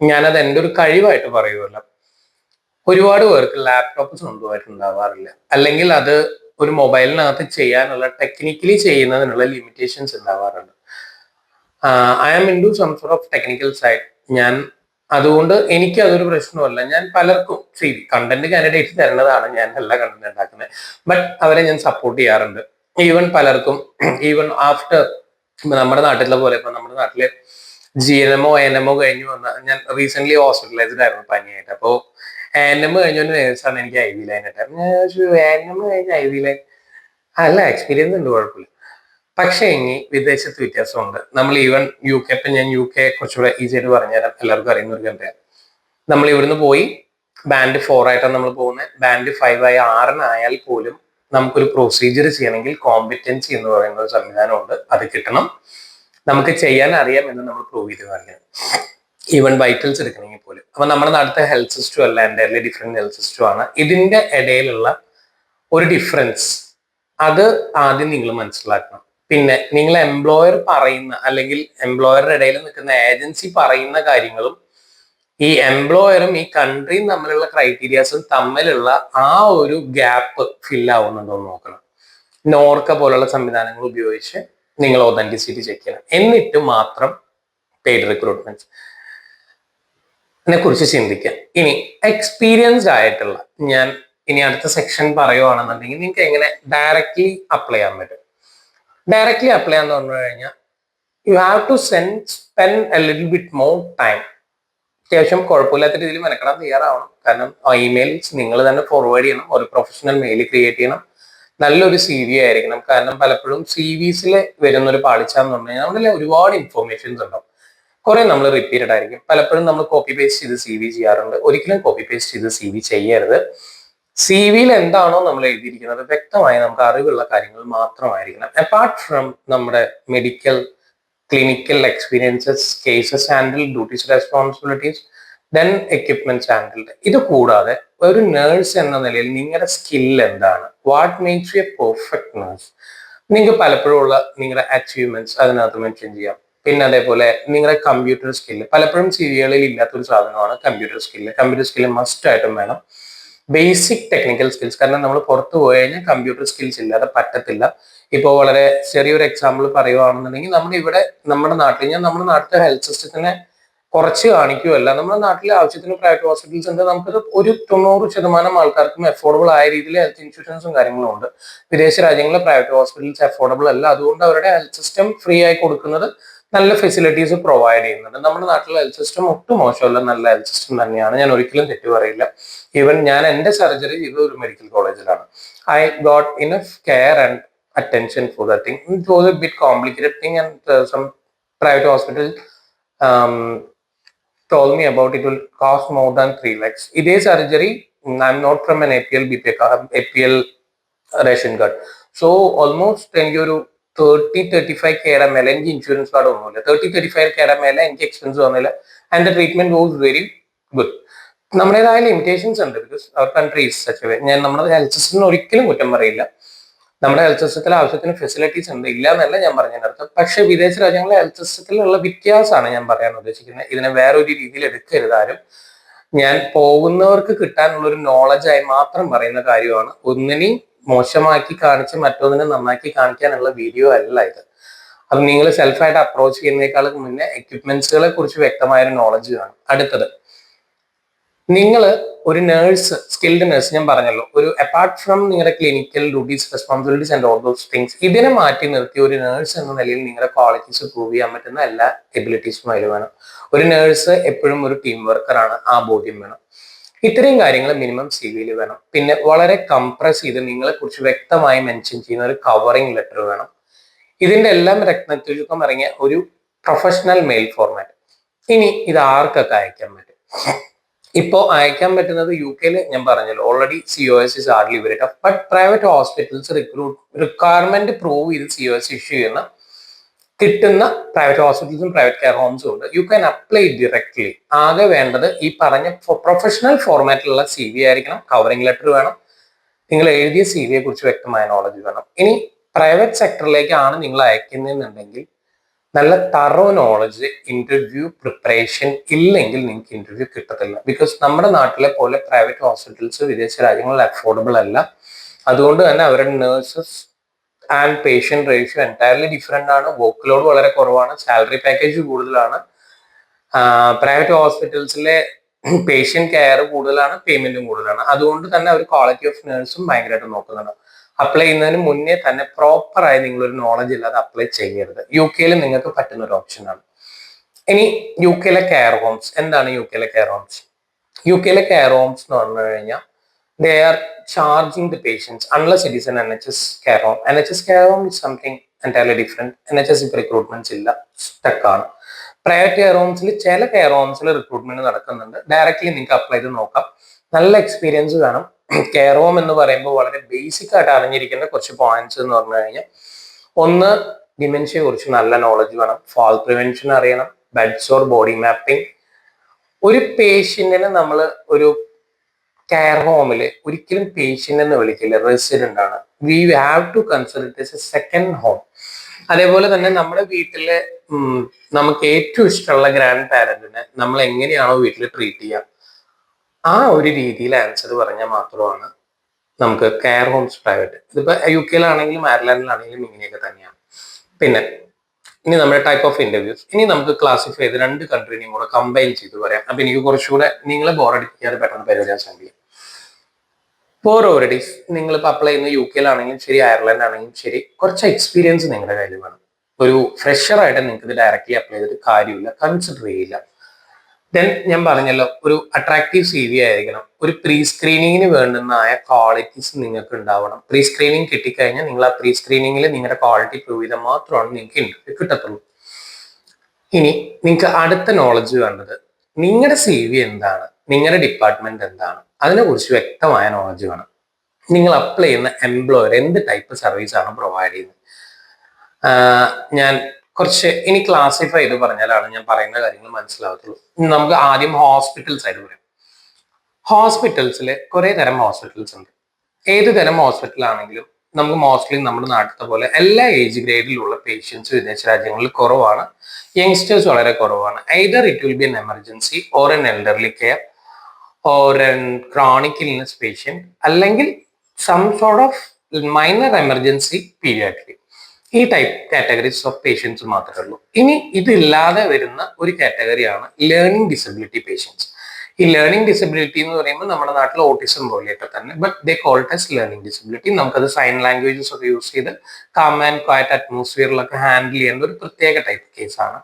ഞാനത് എൻ്റെ ഒരു കഴിവായിട്ട് പറയുമല്ല. ഒരുപാട് പേർക്ക് ലാപ്ടോപ്പ് സ്വന്തമായിട്ട് ഉണ്ടാവാറില്ല, അല്ലെങ്കിൽ അത് ഒരു മൊബൈലിനകത്ത് ചെയ്യാനുള്ള ടെക്നിക്കലി ചെയ്യുന്നതിനുള്ള ലിമിറ്റേഷൻസ് ഉണ്ടാവാറുണ്ട്. I am into some sort of technical side. ഞാൻ അതുകൊണ്ട് എനിക്ക് അതൊരു പ്രശ്നമല്ല. ഞാൻ പലർക്കും കണ്ടന്റ് കാൻഡിഡേറ്റ് തരുന്നതാണ്, ഞാൻ നല്ല കണ്ടന്റ് ഉണ്ടാക്കുന്നത്. ബട്ട് അവരെ ഞാൻ സപ്പോർട്ട് ചെയ്യാറുണ്ട്. ഈവൻ പലർക്കും ഈവൻ ആഫ്റ്റർ നമ്മുടെ നാട്ടിലെ പോലെ ഇപ്പൊ നമ്മുടെ നാട്ടില് GNMO ANMO കഴിഞ്ഞു വന്ന, ഞാൻ റീസെന്റ് ഹോസ്പിറ്റലൈസ്ഡ് ആയിരുന്നു പനിയായിട്ട്. അപ്പോ ANM കഴിഞ്ഞ നേഴ്സാണ് എനിക്ക് IV ലൈൻ ഇട്ടായിരുന്നു. ANM കഴിഞ്ഞ IV ലൈൻ അല്ല, എക്സ്പീരിയൻസ് ഉണ്ട്, കുഴപ്പമില്ല. പക്ഷേ ഇനി വിദേശത്ത് വ്യത്യാസമുണ്ട്. നമ്മൾ ഈവൻ UK, ഇപ്പൊ ഞാൻ UK കുറച്ചുകൂടെ ഈസി ആയിട്ട് പറഞ്ഞുതരാം, എല്ലാവർക്കും അറിയുന്ന ഒരു കണ്ടേ. നമ്മൾ ഇവിടുന്ന് പോയി ബാൻഡ് 4 ആയിട്ടാണ് നമ്മൾ പോകുന്നത്. ബാൻഡ് 5 ആയി 6 പോലും നമുക്കൊരു പ്രൊസീജിയർ ചെയ്യണമെങ്കിൽ കോമ്പിറ്റൻസി എന്ന് പറയുന്ന ഒരു സംവിധാനമുണ്ട്. അത് കിട്ടണം. നമുക്ക് ചെയ്യാൻ അറിയാം എന്ന് നമ്മൾ പ്രൂവ് ചെയ്ത് കാണിക്കണം. ഈവൻ വൈറ്റൽസ് എടുക്കണമെങ്കിൽ പോലും. അപ്പൊ നമ്മുടെ നാട്ടിലെ ഹെൽത്ത് സിസ്റ്റം അല്ല, എൻ്റയർലി ഡിഫറെന്റ് ഹെൽത്ത് സിസ്റ്റം ആണ്. ഇതിന്റെ ഇടയിലുള്ള ഒരു ഡിഫറൻസ് അത് ആദ്യം നിങ്ങൾ മനസ്സിലാക്കണം. പിന്നെ നിങ്ങൾ എംപ്ലോയർ പറയുന്ന, അല്ലെങ്കിൽ എംപ്ലോയറുടെ ഇടയിൽ നിൽക്കുന്ന ഏജൻസി പറയുന്ന കാര്യങ്ങളും ഈ എംപ്ലോയറും ഈ കൺട്രിയും തമ്മിലുള്ള ക്രൈറ്റീരിയാസും തമ്മിലുള്ള ആ ഒരു ഗ്യാപ്പ് ഫിൽ ആവുന്നുണ്ടോ എന്ന് നോക്കണം. നോർക്ക പോലുള്ള സംവിധാനങ്ങൾ ഉപയോഗിച്ച് നിങ്ങൾ ഒതന്റിസിറ്റി ചെക്ക് ചെയ്യണം. എന്നിട്ട് മാത്രം പെയ്ഡ് റിക്രൂട്ട്മെന്റ്സിനെ കുറിച്ച് ചിന്തിക്കാം. ഇനി എക്സ്പീരിയൻസ്ഡ് ആയിട്ടുള്ള, ഞാൻ ഇനി അടുത്ത സെക്ഷൻ പറയുവാണെന്നുണ്ടെങ്കിൽ നിങ്ങൾക്ക് എങ്ങനെ ഡയറക്റ്റ്ലി അപ്ലൈ ചെയ്യാൻ പറ്റും. ഡയറക്റ്റ്ലി അപ്ലൈ ചെയ്യാന്ന് പറഞ്ഞു കഴിഞ്ഞാൽ you have to spend a little bit more time. അത്യാവശ്യം കുഴപ്പമില്ലാത്ത രീതിയിൽ മെനക്കെടാൻ തയ്യാറാവണം. കാരണം ഇമെയിൽസ് നിങ്ങൾ തന്നെ ഫോർവേഡ് ചെയ്യണം, ഒരു പ്രൊഫഷണൽ മെയിൽ ക്രിയേറ്റ് ചെയ്യണം, നല്ലൊരു CV ആയിരിക്കണം. കാരണം പലപ്പോഴും CVസിൽ വരുന്ന ഒരു പാളിച്ചാന്ന് പറഞ്ഞു കഴിഞ്ഞാൽ നമ്മുടെ ഒരുപാട് ഇൻഫോർമേഷൻസ് ഉണ്ടാവും. കുറെ നമ്മൾ റിപ്പീറ്റഡ് ആയിരിക്കും. പലപ്പോഴും നമ്മൾ കോപ്പി പേസ്റ്റ് ചെയ്ത് CV ചെയ്യാറുണ്ട്. ഒരിക്കലും കോപ്പി പേസ്റ്റ് ചെയ്ത് CV ചെയ്യരുത്. CVയിൽ എന്താണോ നമ്മൾ എഴുതിയിരിക്കുന്നത് വ്യക്തമായി നമുക്ക് അറിവുള്ള കാര്യങ്ങൾ മാത്രമായിരിക്കണം. അപ്പാർട്ട് ഫ്രം നമ്മുടെ medical clinical experiences, cases handle, duties responsibilities, then equipments handled. ഇത് കൂടാതെ ഒരു നേഴ്സ് എന്ന നിലയിൽ നിങ്ങളുടെ സ്കിൽ എന്താണ്, what makes you A perfect nurse, നിങ്ങൾക്ക് പലപ്പോഴും ഉള്ള നിങ്ങളുടെ അച്ചീവ്മെന്റ്സ് അതിനകത്ത് മെൻഷൻ ചെയ്യാം. പിന്നെ അതേപോലെ നിങ്ങളുടെ കമ്പ്യൂട്ടർ സ്കില്ല്, പലപ്പോഴും CVകളിൽ ഇല്ലാത്തൊരു സാധനമാണ് computer skill. Computer skill must ആയിട്ടും വേണം. ബേസിക് ടെക്നിക്കൽ സ്കിൽസ്, കാരണം നമ്മൾ പുറത്തു പോയി കഴിഞ്ഞാൽ കമ്പ്യൂട്ടർ സ്കിൽസ് ഇല്ലാതെ പറ്റത്തില്ല. ഇപ്പോൾ വളരെ ചെറിയൊരു എക്സാമ്പിൾ പറയുവാണെന്നുണ്ടെങ്കിൽ നമ്മുടെ നാട്ടിലത്തെ ഹെൽത്ത് സിസ്റ്റത്തിനെ കുറച്ച് കാണിക്കുകയല്ല. നമ്മുടെ നാട്ടിലെ ആവശ്യത്തിന് പ്രൈവറ്റ് ഹോസ്പിറ്റൽസ് ഉണ്ട്. നമുക്കത് ഒരു 90% ആൾക്കാർക്കും അഫോർഡബിൾ ആയ രീതിയിൽ ഹെൽത്ത് ഇൻഷുറൻസും കാര്യങ്ങളും ഉണ്ട്. വിദേശ രാജ്യങ്ങളിലെ പ്രൈവറ്റ് ഹോസ്പിറ്റൽസ് അഫോർഡബിൾ അല്ല. അതുകൊണ്ട് അവരുടെ ഹെൽത്ത് സിസ്റ്റം ഫ്രീ ആയി കൊടുക്കുന്നത്, നല്ല ഫെസിലിറ്റീസ് പ്രൊവൈഡ് ചെയ്യുന്നുണ്ട്. നമ്മുടെ നാട്ടിലെ ഹെൽത്ത് സിസ്റ്റം ഒട്ടും മോശമല്ല, നല്ല ഹെൽത്ത് സിസ്റ്റം തന്നെയാണ്. ഞാൻ ഒരിക്കലും തെറ്റു പറയില്ല. ഈവൻ ഞാൻ എൻ്റെ സർജറി ചെയ്തത് ഒരു മെഡിക്കൽ കോളേജിലാണ്. I got enough care and attention for that thing. It was a bit complicated thing, and some private hospital um, told me about it will cost more than 3 lakhs. This surgery, I'm not from an APL ration card. So almost ഒരു 30-35 KRML എനിക്ക് insurance card ഒന്നുമില്ല. 30-35 KRML എനിക്ക് expense വന്നില്ല. And the treatment was very good. നമ്മുടേതായ limitations ഉണ്ട്, because our country is such a way. ഞാൻ നമ്മുടെ health സിസ്റ്റത്തിന് ഒരിക്കലും കുറ്റം പറയില്ല. നമ്മുടെ ഹെൽത്ത് സിസ്റ്റത്തിൽ ആവശ്യത്തിന് ഫെസിലിറ്റീസ് ഉണ്ട്, ഇല്ല എന്നല്ല ഞാൻ പറഞ്ഞതിന്റെ അർത്ഥം. പക്ഷെ വിദേശ രാജ്യങ്ങളിലെ ഹെൽത്ത് സിസ്റ്റത്തിലുള്ള വ്യത്യാസമാണ് ഞാൻ പറയാൻ ഉദ്ദേശിക്കുന്നത്. ഇതിനെ വേറൊരു രീതിയിൽ എടുക്കരുതാരും. ഞാൻ പോകുന്നവർക്ക് കിട്ടാനുള്ള ഒരു നോളജായി മാത്രം പറയുന്ന കാര്യമാണ്. ഒന്നിനെയും മോശമാക്കി കാണിച്ച് മറ്റൊന്നിനെ നന്നാക്കി കാണിക്കാനുള്ള വീഡിയോ അല്ല ഇത്. അത് നിങ്ങൾ സെൽഫായിട്ട് അപ്രോച്ച് ചെയ്യുന്നതിനേക്കാൾ മുന്നേ എക്യുപ്മെന്റ്സുകളെ കുറിച്ച് വ്യക്തമായൊരു നോളജ് കാണും. അടുത്തത്, നിങ്ങൾ ഒരു നേഴ്സ്, സ്കിൽഡ് നേഴ്സ്, ഞാൻ പറഞ്ഞല്ലോ, ഒരു അപ്പാർട്ട് ഫ്രം നിങ്ങളുടെ clinical duties, responsibilities and all those things, ഇതിനെ മാറ്റി നിർത്തി ഒരു നേഴ്സ് എന്ന നിലയിൽ നിങ്ങളുടെ ക്വാളിറ്റീസ് പ്രൂവ് ചെയ്യാൻ പറ്റുന്ന എല്ലാ എബിലിറ്റീസും അതിൽ വേണം. ഒരു നേഴ്സ് എപ്പോഴും ഒരു ടീം വർക്കറാണ്, ആ ബോധ്യം വേണം. ഇത്രയും കാര്യങ്ങൾ മിനിമം CVയിൽ വേണം. പിന്നെ വളരെ കംപ്രസ് ചെയ്ത് നിങ്ങളെ കുറിച്ച് വ്യക്തമായി മെൻഷൻ ചെയ്യുന്ന ഒരു കവറിംഗ് ലെറ്റർ വേണം. ഇതിന്റെ എല്ലാം രത്നച്ചുരുക്കം ഇറങ്ങിയ ഒരു പ്രൊഫഷണൽ മെയിൽ ഫോർമാറ്റ്. ഇനി ഇത് ആർക്കൊക്കെ അയക്കാൻ പറ്റും? ഇപ്പോൾ അയക്കാൻ പറ്റുന്നത് UK ഞാൻ പറഞ്ഞല്ലോ, already COS is hardly very tough. But private hospitals requirement prove ചെയ്ത് COS ഇഷ്യൂ ചെയ്യുന്ന കിട്ടുന്ന പ്രൈവറ്റ് ഹോസ്പിറ്റൽസും പ്രൈവറ്റ് കെയർ ഹോംസും ഉണ്ട്. You can apply directly. ആകെ വേണ്ടത് ഈ പറഞ്ഞ പ്രൊഫഷണൽ ഫോർമാറ്റിലുള്ള CV ആയിരിക്കണം, കവറിംഗ് ലെറ്റർ വേണം, നിങ്ങൾ എഴുതിയ CVയെ കുറിച്ച് വ്യക്തമായ നോളജ് വേണം. ഇനി പ്രൈവറ്റ് സെക്ടറിലേക്കാണ് നിങ്ങൾ അയക്കുന്നതെന്നുണ്ടെങ്കിൽ നല്ല തറോ നോളജ്, ഇന്റർവ്യൂ പ്രിപ്പറേഷൻ ഇല്ലെങ്കിൽ നിങ്ങൾക്ക് ഇന്റർവ്യൂ കിട്ടത്തില്ല. ബിക്കോസ് നമ്മുടെ നാട്ടിലെ പോലെ പ്രൈവറ്റ് ഹോസ്പിറ്റൽസ് വിദേശ രാജ്യങ്ങളിൽ അഫോർഡബിൾ അല്ല. അതുകൊണ്ട് തന്നെ അവരുടെ nurses and patient ratio entirely different ആണ്. വർക്ക് ലോഡ് വളരെ കുറവാണ്, സാലറി പാക്കേജ് കൂടുതലാണ്. പ്രൈവറ്റ് ഹോസ്പിറ്റൽസിലെ പേഷ്യന്റ് കെയർ കൂടുതലാണ്, പേയ്മെന്റും കൂടുതലാണ്. അതുകൊണ്ട് തന്നെ അവർ ക്വാളിറ്റി ഓഫ് നേഴ്സും ഭയങ്കരമായിട്ട് നോക്കുന്നുണ്ട്. അപ്ലൈ ചെയ്യുന്നതിന് മുന്നേ തന്നെ പ്രോപ്പറായി നിങ്ങളൊരു നോളജ് ഇല്ലാതെ അപ്ലൈ ചെയ്യരുത്. UK നിങ്ങൾക്ക് പറ്റുന്ന ഒരു ഓപ്ഷനാണ്. ഇനി UK കെയർ ഹോംസ് എന്താണ്? UK care homes care homes എന്ന് പറഞ്ഞു കഴിഞ്ഞാൽ they are charging the patients unless it is an NHS care home. NHS care home is something entirely different. NHS recruitments ഇല്ല, സ്റ്റക്ക് ആണ്. പ്രൈവറ്റ് കെയർ ഹോംസിൽ ചില care ഹോംസിൽ recruitment നടക്കുന്നുണ്ട്. Directly നിങ്ങൾക്ക് apply ചെയ്ത് നോക്കാം. നല്ല എക്സ്പീരിയൻസ് വേണം. കെയർ ഹോം എന്ന് പറയുമ്പോൾ വളരെ ബേസിക് ആയിട്ട് അറിഞ്ഞിരിക്കേണ്ട കുറച്ച് പോയിന്റ്സ് എന്ന് പറഞ്ഞു കഴിഞ്ഞാൽ, ഒന്ന്, ഡിമെൻഷ്യയെ കുറിച്ച് നല്ല നോളജ് വേണം, ഫാൾ പ്രിവെൻഷൻ അറിയണം, ബെഡ്സ് ഓർ ബോഡി മാപ്പിംഗ്. ഒരു പേഷ്യന്റിന് നമ്മൾ ഒരു കെയർ ഹോമിൽ ഒരിക്കലും പേഷ്യന്റ് എന്ന് വിളിക്കില്ല, റെസിഡന്റ് ആണ്. We have to consider it as a second home. അതേപോലെ തന്നെ നമ്മുടെ വീട്ടിലെ നമുക്ക് ഏറ്റവും ഇഷ്ടമുള്ള ഗ്രാൻഡ് പാരന്റിനെ നമ്മൾ എങ്ങനെയാണോ വീട്ടിൽ ട്രീറ്റ് ചെയ്യുക, ആ ഒരു രീതിയിൽ ആൻസർ പറഞ്ഞാൽ മാത്രമാണ് നമുക്ക് കെയർ ഹോംസ് പ്രൈവറ്റ്. ഇതിപ്പോ UK അയർലൻഡിലാണെങ്കിലും ഇങ്ങനെയൊക്കെ തന്നെയാണ്. പിന്നെ ഇനി നമ്മുടെ ടൈപ്പ് ഓഫ് ഇന്റർവ്യൂസ് ഇനി നമുക്ക് ക്ലാസിഫൈ ചെയ്ത് 2 കൺട്രീനെയും കൂടെ കമ്പൈൻ ചെയ്ത് പറയാം. അപ്പൊ എനിക്ക് കുറച്ചുകൂടെ നിങ്ങളെ ബോറടിക്കാതെ പെട്ടെന്ന് പരിപാടി ശ്രമിക്കാം. ഫോർ ഓവറഡീസ് നിങ്ങളിപ്പോൾ അപ്ലൈ ചെയ്യുന്ന UK ശരി, അയർലൻഡ് ആണെങ്കിലും ശരി, കുറച്ച് എക്സ്പീരിയൻസ് നിങ്ങളുടെ കയ്യിൽ വേണം. ഒരു ഫ്രഷർ ആയിട്ട് നിങ്ങൾക്ക് ഇത് ഡയറക്റ്റ്ലി അപ്ലൈ ചെയ്തിട്ട് കാര്യമില്ല, കൺസിഡർ ചെയ്യില്ല. ദെൻ ഞാൻ പറഞ്ഞല്ലോ, ഒരു അട്രാക്റ്റീവ് CV ആയിരിക്കണം. ഒരു പ്രീ സ്ക്രീനിങ്ങിന് വേണ്ടുന്നതായ ക്വാളിറ്റീസ് നിങ്ങൾക്ക് ഉണ്ടാവണം. പ്രീ സ്ക്രീനിങ് കിട്ടിക്കഴിഞ്ഞാൽ നിങ്ങൾ ആ പ്രീ സ്ക്രീനിങ്ങിൽ നിങ്ങളുടെ ക്വാളിറ്റി പ്രൂവ് ചെയ്താൽ മാത്രമാണ് നിങ്ങൾക്ക് ഇന്റർവ്യൂ കിട്ടത്തുള്ളൂ. ഇനി നിങ്ങൾക്ക് അടുത്ത നോളജ് വേണ്ടത് നിങ്ങളുടെ CV എന്താണ്, നിങ്ങളുടെ ഡിപ്പാർട്ട്മെന്റ് എന്താണ്, അതിനെക്കുറിച്ച് വ്യക്തമായ നോളജ് വേണം. നിങ്ങൾ അപ്ലൈ ചെയ്യുന്ന എംപ്ലോയർ എന്ത് ടൈപ്പ് സർവീസ് ആണ് പ്രൊവൈഡ് ചെയ്യുന്നത്. ഞാൻ കുറച്ച് ഇനി ക്ലാസിഫൈ ചെയ്ത് പറഞ്ഞാലാണ് ഞാൻ പറയുന്ന കാര്യങ്ങൾ മനസ്സിലാവത്തുള്ളൂ. നമുക്ക് ആദ്യം ഹോസ്പിറ്റൽസ് ആയിട്ട് പറയാം. ഹോസ്പിറ്റൽസിൽ കുറെ തരം ഹോസ്പിറ്റൽസ് ഉണ്ട്. ഏത് തരം ഹോസ്പിറ്റൽ ആണെങ്കിലും നമുക്ക് മോസ്റ്റ്ലി നമ്മുടെ നാട്ടിലത്തെ പോലെ എല്ലാ ഏജ് ഗ്രേഡിലുള്ള പേഷ്യൻസ് വിദേശ രാജ്യങ്ങളിൽ കുറവാണ്. യങ്സ്റ്റേഴ്സ് വളരെ കുറവാണ്. Either it will be an emergency or an elderly care or an chronic illness patient, അല്ലെങ്കിൽ some sort of minor emergency paediatric. ഈ ടൈപ്പ് കാറ്റഗറീസ് ഓഫ് പേഷ്യൻസ് മാത്രമേ ഉള്ളൂ. ഇനി ഇതില്ലാതെ വരുന്ന ഒരു കാറ്റഗറിയാണ് ലേണിംഗ് ഡിസബിലിറ്റി പേഷ്യൻസ്. ഈ ലേണിംഗ് ഡിസബിലിറ്റി എന്ന് പറയുമ്പോൾ നമ്മുടെ നാട്ടിൽ ഓട്ടിസം പോലെയൊക്കെ തന്നെ, but they call it as learning disability. നമുക്കത് സൈൻ ലാംഗ്വേജസ് ഒക്കെ യൂസ് ചെയ്ത് കാം ആൻഡ് ക്വയറ്റ് അറ്റ്മോസ്ഫിയറിലൊക്കെ ഹാൻഡിൽ ചെയ്യേണ്ട ഒരു പ്രത്യേക ടൈപ്പ് കേസാണ്.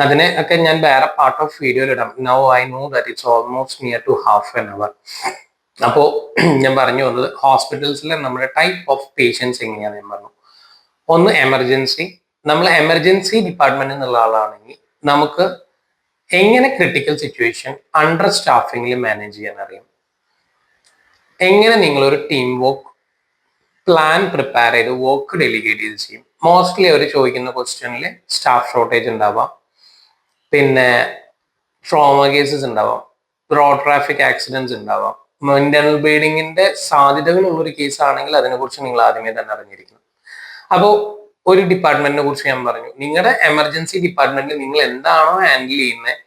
അതിനെ ഒക്കെ ഞാൻ വേറെ പാർട്ട് ഓഫ് വീഡിയോയിൽ ഇടാം. Now I know that it's almost near to half an hour. അപ്പോൾ ഞാൻ പറഞ്ഞു വന്നത് ഹോസ്പിറ്റൽസിലെ നമ്മുടെ ടൈപ്പ് ഓഫ് പേഷ്യൻസ് എങ്ങനെയാണെന്ന് ഞാൻ പറഞ്ഞു. ഒന്ന്, എമർജൻസി. നമ്മൾ എമർജൻസി ഡിപ്പാർട്ട്മെന്റ് എന്നുള്ള ആളാണെങ്കിൽ നമുക്ക് എങ്ങനെ ക്രിട്ടിക്കൽ സിറ്റുവേഷൻ അണ്ടർ സ്റ്റാഫിങ്ങിൽ മാനേജ് ചെയ്യാൻ അറിയാം. എങ്ങനെ നിങ്ങളൊരു ടീം വർക്ക് പ്ലാൻ പ്രിപ്പയർ ചെയ്ത് വർക്ക് ഡെലിഗേറ്റ് ചെയ്ത് ചെയ്യും. മോസ്റ്റ്ലി അവർ ചോദിക്കുന്ന ക്വസ്റ്റ്യനിൽ സ്റ്റാഫ് ഷോർട്ടേജ് ഉണ്ടാവാം, പിന്നെ ട്രോമ കേസസ് ഉണ്ടാവാം, റോഡ് ട്രാഫിക് ആക്സിഡൻസ് ഉണ്ടാവാം, ഇന്റർണൽ ബ്ലീഡിങ്ങിന്റെ സാധ്യതകളുള്ളൊരു കേസ് ആണെങ്കിൽ അതിനെക്കുറിച്ച് നിങ്ങൾ ആദ്യമേ തന്നെ അറിഞ്ഞിരിക്കണം. അപ്പോൾ ഒരു ഡിപ്പാർട്ട്മെന്റിനെ കുറിച്ച് ഞാൻ പറഞ്ഞു. നിങ്ങളുടെ എമർജൻസി ഡിപ്പാർട്ട്മെന്റിൽ നിങ്ങൾ എന്താണോ ഹാൻഡിൽ ചെയ്യുന്നത്,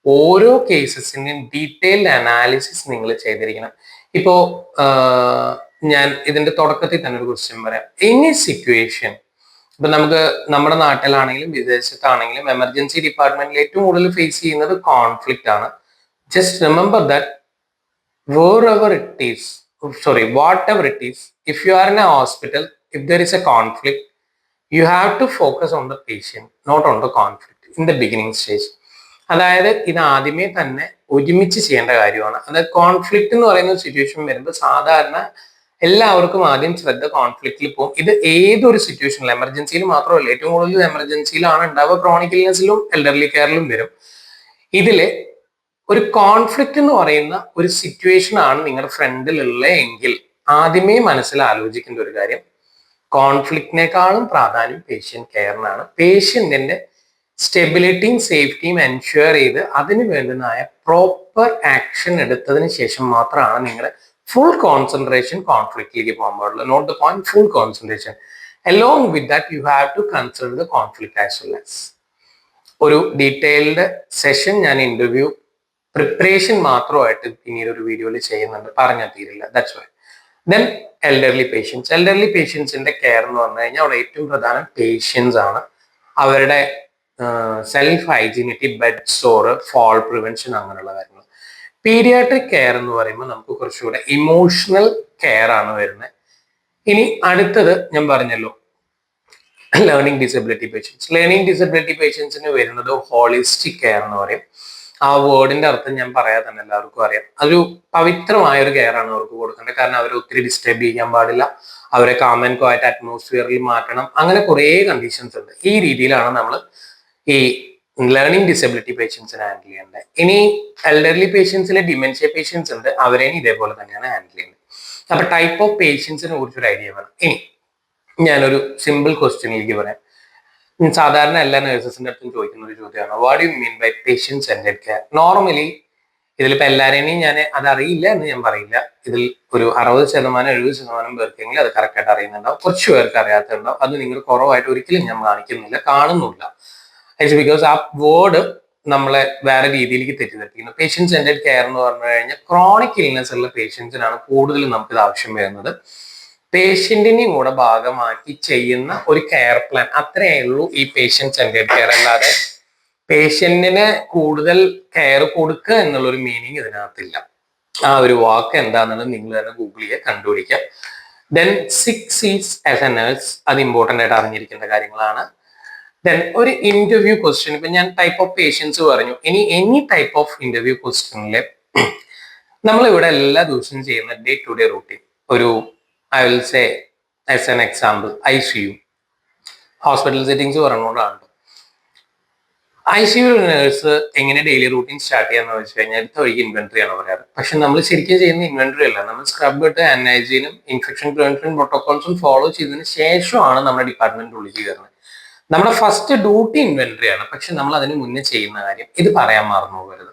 ഓരോ കേസസിന്റെയും ഡീറ്റെയിൽഡ് അനാലിസിസ് നിങ്ങൾ ചെയ്തിരിക്കണം. ഇപ്പോ ഞാൻ ഇതിന്റെ തുടക്കത്തിൽ തന്നെ ഒരു ക്വസ്റ്റ്യൻ പറയാം. എനി സിറ്റുവേഷൻ, ഇപ്പൊ നമുക്ക് നമ്മുടെ നാട്ടിലാണെങ്കിലും വിദേശത്താണെങ്കിലും എമർജൻസി ഡിപ്പാർട്ട്മെന്റിൽ ഏറ്റവും കൂടുതൽ ഫേസ് ചെയ്യുന്നത് കോൺഫ്ലിക്റ്റ് ആണ്. Just remember that wherever it is, whatever it is, if you are in a hospital, if there is a conflict, you have to focus on the patient, not on the conflict in the beginning stage. അതായത് ഇത് ആദ്യമേ തന്നെ ഒരുമിച്ച് ചെയ്യേണ്ട കാര്യമാണ്. അതായത് conflict എന്ന് പറയുന്ന സിറ്റുവേഷൻ വരുമ്പോൾ സാധാരണ എല്ലാവർക്കും ആദ്യം ശ്രദ്ധ കോൺഫ്ലിക്റ്റിൽ പോകും. ഇത് ഏതൊരു സിറ്റുവേഷനിലും, എമർജൻസിയിൽ മാത്രമല്ല, ഏറ്റവും കൂടുതൽ എമർജൻസിയിലാണ് ഉണ്ടാവുക, ക്രോണിക് ഇൽനെസ്സിലും എൽഡർലി കെയറിലും വരും. ഇതില് ഒരു കോൺഫ്ലിക്റ്റ് എന്ന് പറയുന്ന ഒരു സിറ്റുവേഷൻ ആണ് നിങ്ങളുടെ ഫ്രണ്ടിലുള്ള എങ്കിൽ ആദ്യമേ മനസ്സിൽ ആലോചിക്കേണ്ട ഒരു കാര്യം, കോൺഫ്ലിക്റ്റിനേക്കാളും പ്രാധാന്യം പേഷ്യന്റ് കെയറിനാണ്. പേഷ്യന്റിന്റെ സ്റ്റെബിലിറ്റിയും സേഫ്റ്റിയും എൻഷുർ ചെയ്ത് അതിന് വേണ്ടുന്നതായ പ്രോപ്പർ ആക്ഷൻ എടുത്തതിന് ശേഷം മാത്രമാണ് നിങ്ങൾ ഫുൾ കോൺസെൻട്രേഷൻ കോൺഫ്ലിക്റ്റിലേക്ക് പോകാൻ പാടുള്ളൂ. Not the point, full concentration. Along with that you have to consider the conflict as well as. ഒരു ഡീറ്റെയിൽഡ് സെഷൻ ഞാൻ ഇന്റർവ്യൂ പ്രിപ്പറേഷൻ മാത്രമായിട്ട് പിന്നീട് ഒരു വീഡിയോയിൽ ചെയ്യുന്നുണ്ട്, പറഞ്ഞാൽ തീരില്ല. That's why. Then elderly patients. Elderly പേഷ്യൻസിന്റെ കെയർ എന്ന് പറഞ്ഞു കഴിഞ്ഞാൽ അവിടെ ഏറ്റവും പ്രധാനം പേഷ്യൻസ് ആണ്. അവരുടെ self hygienity, bed sore, fall prevention, അങ്ങനെയുള്ള കാര്യങ്ങൾ. പീഡിയാട്രിക് കെയർ എന്ന് പറയുമ്പോൾ നമുക്ക് കുറച്ചുകൂടെ ഇമോഷണൽ കെയർ ആണ് വരുന്നത്. ഇനി അടുത്തത് ഞാൻ പറഞ്ഞല്ലോ, learning disability patients. Learning disability പേഷ്യൻസിന് വരുന്നത് ഹോളിസ്റ്റിക് കെയർ എന്ന് പറയും. ആ വേർഡിന്റെ അർത്ഥം ഞാൻ പറയാതെ തന്നെ എല്ലാവർക്കും അറിയാം. അതൊരു പവിത്രമായ ഒരു കെയർ ആണ് അവർക്ക് കൊടുക്കേണ്ടത്. കാരണം അവരെ ഒത്തിരി ഡിസ്റ്റർബ് ചെയ്യാൻ പാടില്ല, അവരെ കാം ആൻഡ് ക്വയറ്റ് അറ്റ്മോസ്ഫിയറിൽ മാറ്റണം, അങ്ങനെ കുറേ കണ്ടീഷൻസ് ഉണ്ട്. ഈ രീതിയിലാണ് നമ്മൾ ഈ ലേണിംഗ് ഡിസബിലിറ്റി പേഷ്യൻസിനെ ഹാൻഡിൽ ചെയ്യേണ്ടത്. ഇനി എൽഡർലി പേഷ്യൻസിലെ ഡിമെൻഷ്യ പേഷ്യൻസ് ഉണ്ട്, അവരെയും ഇതേപോലെ തന്നെയാണ് ഹാൻഡിൽ ചെയ്യുന്നത്. അപ്പൊ ടൈപ്പ് ഓഫ് പേഷ്യൻസിനെ കുറിച്ചൊരു ഐഡിയ വേണം. ഇനി ഞാനൊരു സിമ്പിൾ ക്വസ്റ്റ്യനിലേക്ക് പറയാം. സാധാരണ എല്ലാ നഴ്സസിന്റെ അടുത്തും ചോദിക്കുന്ന ഒരു ചോദ്യമാണ്, what you mean by patient centred care? Normally ഇതിലിപ്പോ എല്ലാവരെയും ഞാൻ അതറിയില്ല എന്ന് ഞാൻ പറയില്ല. ഇതിൽ ഒരു 60% 70% പേർക്കെങ്കിലും അത് കറക്റ്റായിട്ട് അറിയുന്നുണ്ടാവും. കുറച്ച് പേർക്ക് അറിയാത്തുണ്ടാവും. അത് നിങ്ങൾ കുറവായിട്ട് ഒരിക്കലും ഞാൻ കാണിക്കുന്നില്ല, കാണുന്നില്ല. ഇറ്റ്സ് ബിക്കോസ് ആ വേർഡ് നമ്മളെ വേറെ രീതിയിലേക്ക് തെറ്റിദ്ധരിപ്പിക്കുന്നു. പേഷ്യന്റ് സെന്റേഡ് കെയർ എന്ന് പറഞ്ഞു കഴിഞ്ഞാൽ ക്രോണിക് ഇൽനെസ് ഉള്ള പേഷ്യൻസിനാണ് കൂടുതലും നമുക്കിത് ആവശ്യം വരുന്നത്. പേഷ്യന്റിനെയും കൂടെ ഭാഗമാക്കി ചെയ്യുന്ന ഒരു കെയർ പ്ലാൻ, അത്രയേ ഉള്ളൂ ഈ പേഷ്യന്റ് സെന്റേഡ് കെയർ. അല്ലാതെ പേഷ്യന്റിന് കൂടുതൽ കെയർ കൊടുക്കുക എന്നുള്ളൊരു മീനിങ് ഇതിനകത്തില്ല. ആ ഒരു വാക്ക് എന്താണെന്നുള്ളത് നിങ്ങൾ തന്നെ ഗൂഗിൾ ചെയ്യുക, കണ്ടുപിടിക്കുക. Then 6 C's as A nurse, അത് ഇമ്പോർട്ടൻ്റ് ആയിട്ട് അറിഞ്ഞിരിക്കേണ്ട കാര്യങ്ങളാണ്. ദെൻ ഒരു ഇന്റർവ്യൂ ക്വസ്റ്റ്യൻ, ഇപ്പൊ ഞാൻ ടൈപ്പ് ഓഫ് പേഷ്യൻസ് പറഞ്ഞു. ഇനി എനി ടൈപ്പ് ഓഫ് ഇന്റർവ്യൂ ക്വസ്റ്റ്യനില് നമ്മൾ ഇവിടെ എല്ലാ ദിവസവും ചെയ്യുന്ന ഡേ ടു ഡേ റൂട്ടീൻ, ഒരു I will say as an example ICU hospital settings പറഞ്ഞുകൊണ്ടാണ്. ICU നേഴ്സ് എങ്ങനെ ഡെയിലി റൂട്ടീൻ സ്റ്റാർട്ട് ചെയ്യാന്ന് വെച്ച് കഴിഞ്ഞാൽ അടുത്ത വഴിക്ക് ഇൻവെന്ററി ആണ് പറയാറ്. പക്ഷെ നമ്മൾ ശരിക്കും ചെയ്യുന്ന ഇൻവെന്ററി അല്ല. നമ്മൾ സ്ക്രബ് ഇട്ട് ഹാൻഡ് ഹൈജീനും ഇൻഫെക്ഷൻ പ്രിവെൻഷൻ പ്രോട്ടോകോൾസും ഫോളോ ചെയ്തതിന് ശേഷമാണ് നമ്മുടെ ഡിപ്പാർട്ട്മെന്റ് ഉള്ളിൽ കയറുന്നത്. നമ്മുടെ ഫസ്റ്റ് ഡ്യൂട്ടി ഇൻവെന്ററി ആണ്, പക്ഷെ നമ്മൾ അതിന് മുന്നേ ചെയ്യുന്ന കാര്യം ഇത് പറയാൻ മറന്നു പോകരുത്.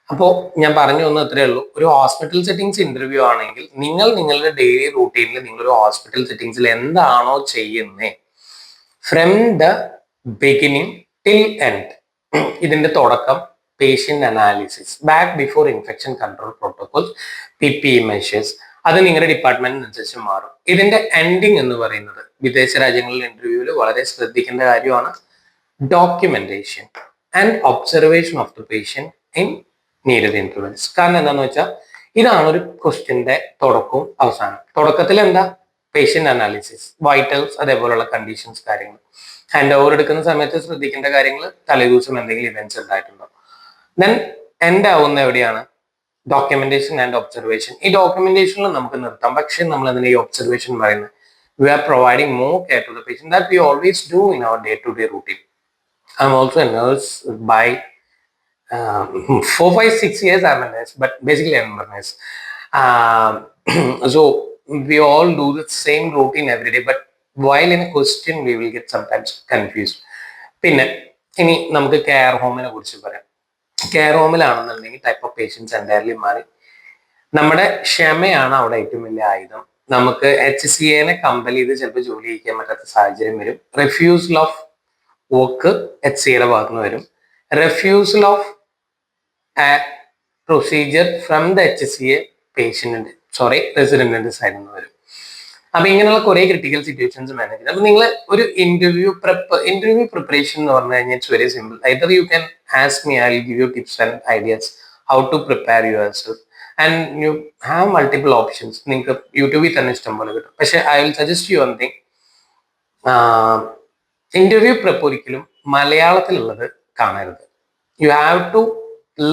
അപ്പോൾ ഞാൻ പറഞ്ഞു വന്നത് അത്രേ ഉള്ളൂ. ഒരു ഹോസ്പിറ്റൽ സെറ്റിംഗ്സ് ഇന്റർവ്യൂ ആണെങ്കിൽ നിങ്ങൾ നിങ്ങളുടെ ഡെയിലി റൂട്ടീനിൽ നിങ്ങളൊരു ഹോസ്പിറ്റൽ സെറ്റിംഗ്സിൽ എന്താണോ ചെയ്യുന്നത്, from the beginning till end, ഇതിന്റെ തുടക്കം patient analysis, back before infection control protocols, PPE measures, അത് നിങ്ങളുടെ ഡിപ്പാർട്ട്മെന്റിനനുസരിച്ച് മാറും. ഇതിന്റെ എൻഡിങ് എന്ന് പറയുന്നത് വിദേശ രാജ്യങ്ങളിലെ ഇന്റർവ്യൂവിൽ വളരെ ശ്രദ്ധിക്കേണ്ട കാര്യമാണ് documentation and observation of the patient in needed intervals. കാരണം എന്താണെന്ന് വെച്ചാൽ ഇതാണ് ഒരു ക്വസ്റ്റ്യന്റെ തുടക്കവും അവസാനം. തുടക്കത്തിൽ എന്താ? പേഷ്യന്റ് അനാലിസിസ്, വൈറ്റൽസ്, അതേപോലുള്ള കണ്ടീഷൻസ്, കാര്യങ്ങൾ. ഹാൻഡ് ഓവർ എടുക്കുന്ന സമയത്ത് ശ്രദ്ധിക്കേണ്ട കാര്യങ്ങൾ, തലേദിവസം എന്തെങ്കിലും ഇവന്റ്സ് ഉണ്ടായിട്ടുണ്ടോ. ദെൻ എൻഡ് ആവുന്ന എവിടെയാണ്? Documentation and observation. ഈ ഡോക്യുമെന്റേഷനിൽ നമുക്ക് നിർത്താം, പക്ഷെ നമ്മൾ അതിന്റെ ഈ ഒബ്സർവേഷൻ പറയുന്നത് we are providing more care to the patient that we always do in our day-to-day routine. I'm also a nurse by 4, 5, 6 years. I'm a nurse, but basically I'm a nurse. So we all do the same routine every day, but while in a question we will get sometimes confused. പിന്നെ ഇനി നമുക്ക് care ഹോമിനെ കുറിച്ച് പറയാം. Care ഹോമിലാണെന്നുണ്ടെങ്കിൽ type of patients entirely മാറി. നമ്മുടെ ക്ഷമയാണ് അവിടെ ഏറ്റവും വലിയ ആയുധം. നമുക്ക് HCAനെ കമ്പൽ ചെയ്ത് ചിലപ്പോൾ ജോലി ചെയ്യിക്കാൻ പറ്റാത്ത സാഹചര്യം വരും. റിഫ്യൂസൽ ഓഫ് വർക്ക് HCAയുടെ ഭാഗത്ത് നിന്ന് വരും. Refusal of procedure from the HCA റെസിഡന്റിന്റെ സൈഡിൽ നിന്ന് വരും. അപ്പൊ ഇങ്ങനെയുള്ള കുറെ ക്രിട്ടിക്കൽ സിറ്റുവേഷൻസ് മാനേജ് ചെയ്യും. അപ്പൊ നിങ്ങൾ ഒരു ഇന്റർവ്യൂ പ്രിപ്പറേഷൻ എന്ന് പറഞ്ഞു കഴിഞ്ഞാൽ it's very simple. Either you can ask me, I will give you tips and ideas how to prepare yourself and you have multiple options. നിങ്ങൾക്ക് യൂട്യൂബിൽ തന്നെ ഇഷ്ടം പോലെ കിട്ടും. പക്ഷെ I will suggest you one thing, interview prep ഒരിക്കലും മലയാളത്തിലുള്ളത് കാണരുത്. You have to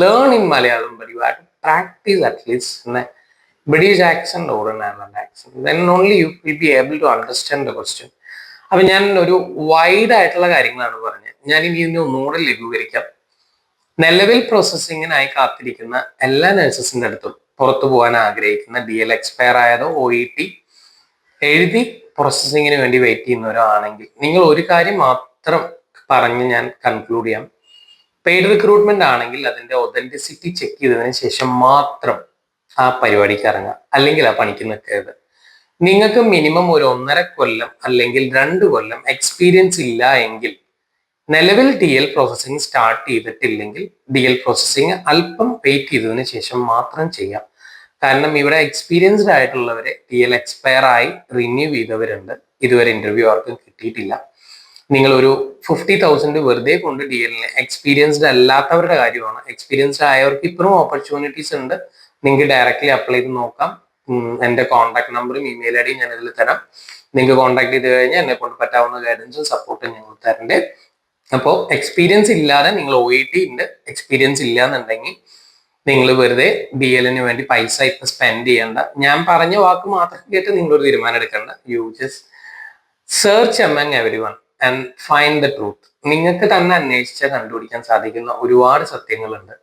learn in Malayalam, but you have to practise at least British accent or an Ireland accent. Then only you will be able to understand the question. അപ്പൊ ഞാൻ ഒരു wide ആയിട്ടുള്ള കാര്യങ്ങളാണ് പറഞ്ഞത്. ഞാൻ ഇനി ഇതിനെ ഒന്നുകൂടെ ലഘൂകരിക്കാം. നിലവിൽ പ്രോസസ്സിങ്ങിനായി കാത്തിരിക്കുന്ന എല്ലാ നഴ്സസിന്റെ അടുത്തും പുറത്തു പോകാൻ ആഗ്രഹിക്കുന്ന DL എക്സ്പയർ ആയതോ OET എഴുതി പ്രോസസ്സിങ്ങിന് വേണ്ടി വെയിറ്റ് ചെയ്യുന്നവരാണെങ്കിൽ നിങ്ങൾ ഒരു കാര്യം മാത്രം പറഞ്ഞ് ഞാൻ കൺക്ലൂഡ് ചെയ്യാം. പെയ്ഡ് റിക്രൂട്ട്മെന്റ് ആണെങ്കിൽ അതിന്റെ ഒതന്റിസിറ്റി ചെക്ക് ചെയ്തതിന് ശേഷം മാത്രം ആ പരിപാടിക്ക് ഇറങ്ങുക, അല്ലെങ്കിൽ ആ പണിക്ക് നിൽക്കരുത്. നിങ്ങൾക്ക് മിനിമം ഒരു 1.5 കൊല്ലം അല്ലെങ്കിൽ 2 കൊല്ലം എക്സ്പീരിയൻസ് ഇല്ല എങ്കിൽ നിലവിൽ DL പ്രോസസ്സിംഗ് സ്റ്റാർട്ട് ചെയ്തിട്ടില്ലെങ്കിൽ DL പ്രോസസ്സിംഗ് അല്പം വെയിറ്റ് ചെയ്തതിന് ശേഷം മാത്രം ചെയ്യാം. കാരണം ഇവിടെ എക്സ്പീരിയൻസ്ഡ് ആയിട്ടുള്ളവരെ DL എക്സ്പയർ ആയി റിന്യൂ ചെയ്തവരുണ്ട്, ഇതുവരെ ഇന്റർവ്യൂ ആർക്കും കിട്ടിയിട്ടില്ല. നിങ്ങൾ ഒരു 50,000 വെറുതെ കൊണ്ട് DLനെ എക്സ്പീരിയൻസ്ഡ് അല്ലാത്തവരുടെ കാര്യമാണ്. എക്സ്പീരിയൻസ്ഡ് ആയവർക്ക് ഇപ്പോഴും ഓപ്പർച്യൂണിറ്റീസ് ഉണ്ട്, നിങ്ങൾക്ക് ഡയറക്റ്റ്ലി അപ്ലൈ ചെയ്ത് നോക്കാം. എൻ്റെ കോൺടാക്ട് നമ്പറും ഇമെയിൽ ഐ ഡിയും ഞാൻ ഇതിൽ തരാം. നിങ്ങൾക്ക് കോൺടാക്ട് ചെയ്ത് കഴിഞ്ഞാൽ എന്നെ കൊണ്ട് പറ്റാവുന്ന ഗൈഡൻസും സപ്പോർട്ടും ഞങ്ങൾ തരണ്ടേ. അപ്പോൾ എക്സ്പീരിയൻസ് ഇല്ലാതെ നിങ്ങൾ OET ഉണ്ട്, എക്സ്പീരിയൻസ് ഇല്ല എന്നുണ്ടെങ്കിൽ നിങ്ങൾ വെറുതെ DLന് വേണ്ടി പൈസ ഇപ്പൊ സ്പെൻഡ് ചെയ്യേണ്ട. ഞാൻ പറഞ്ഞ വാക്ക് മാത്രം കേട്ട് നിങ്ങളൊരു തീരുമാനം എടുക്കേണ്ട. You just search among every one and find the truth. നിങ്ങൾക്ക് തന്നെ അന്വേഷിച്ചാൽ കണ്ടുപിടിക്കാൻ സാധിക്കുന്ന ഒരുപാട് സത്യങ്ങളുണ്ട്.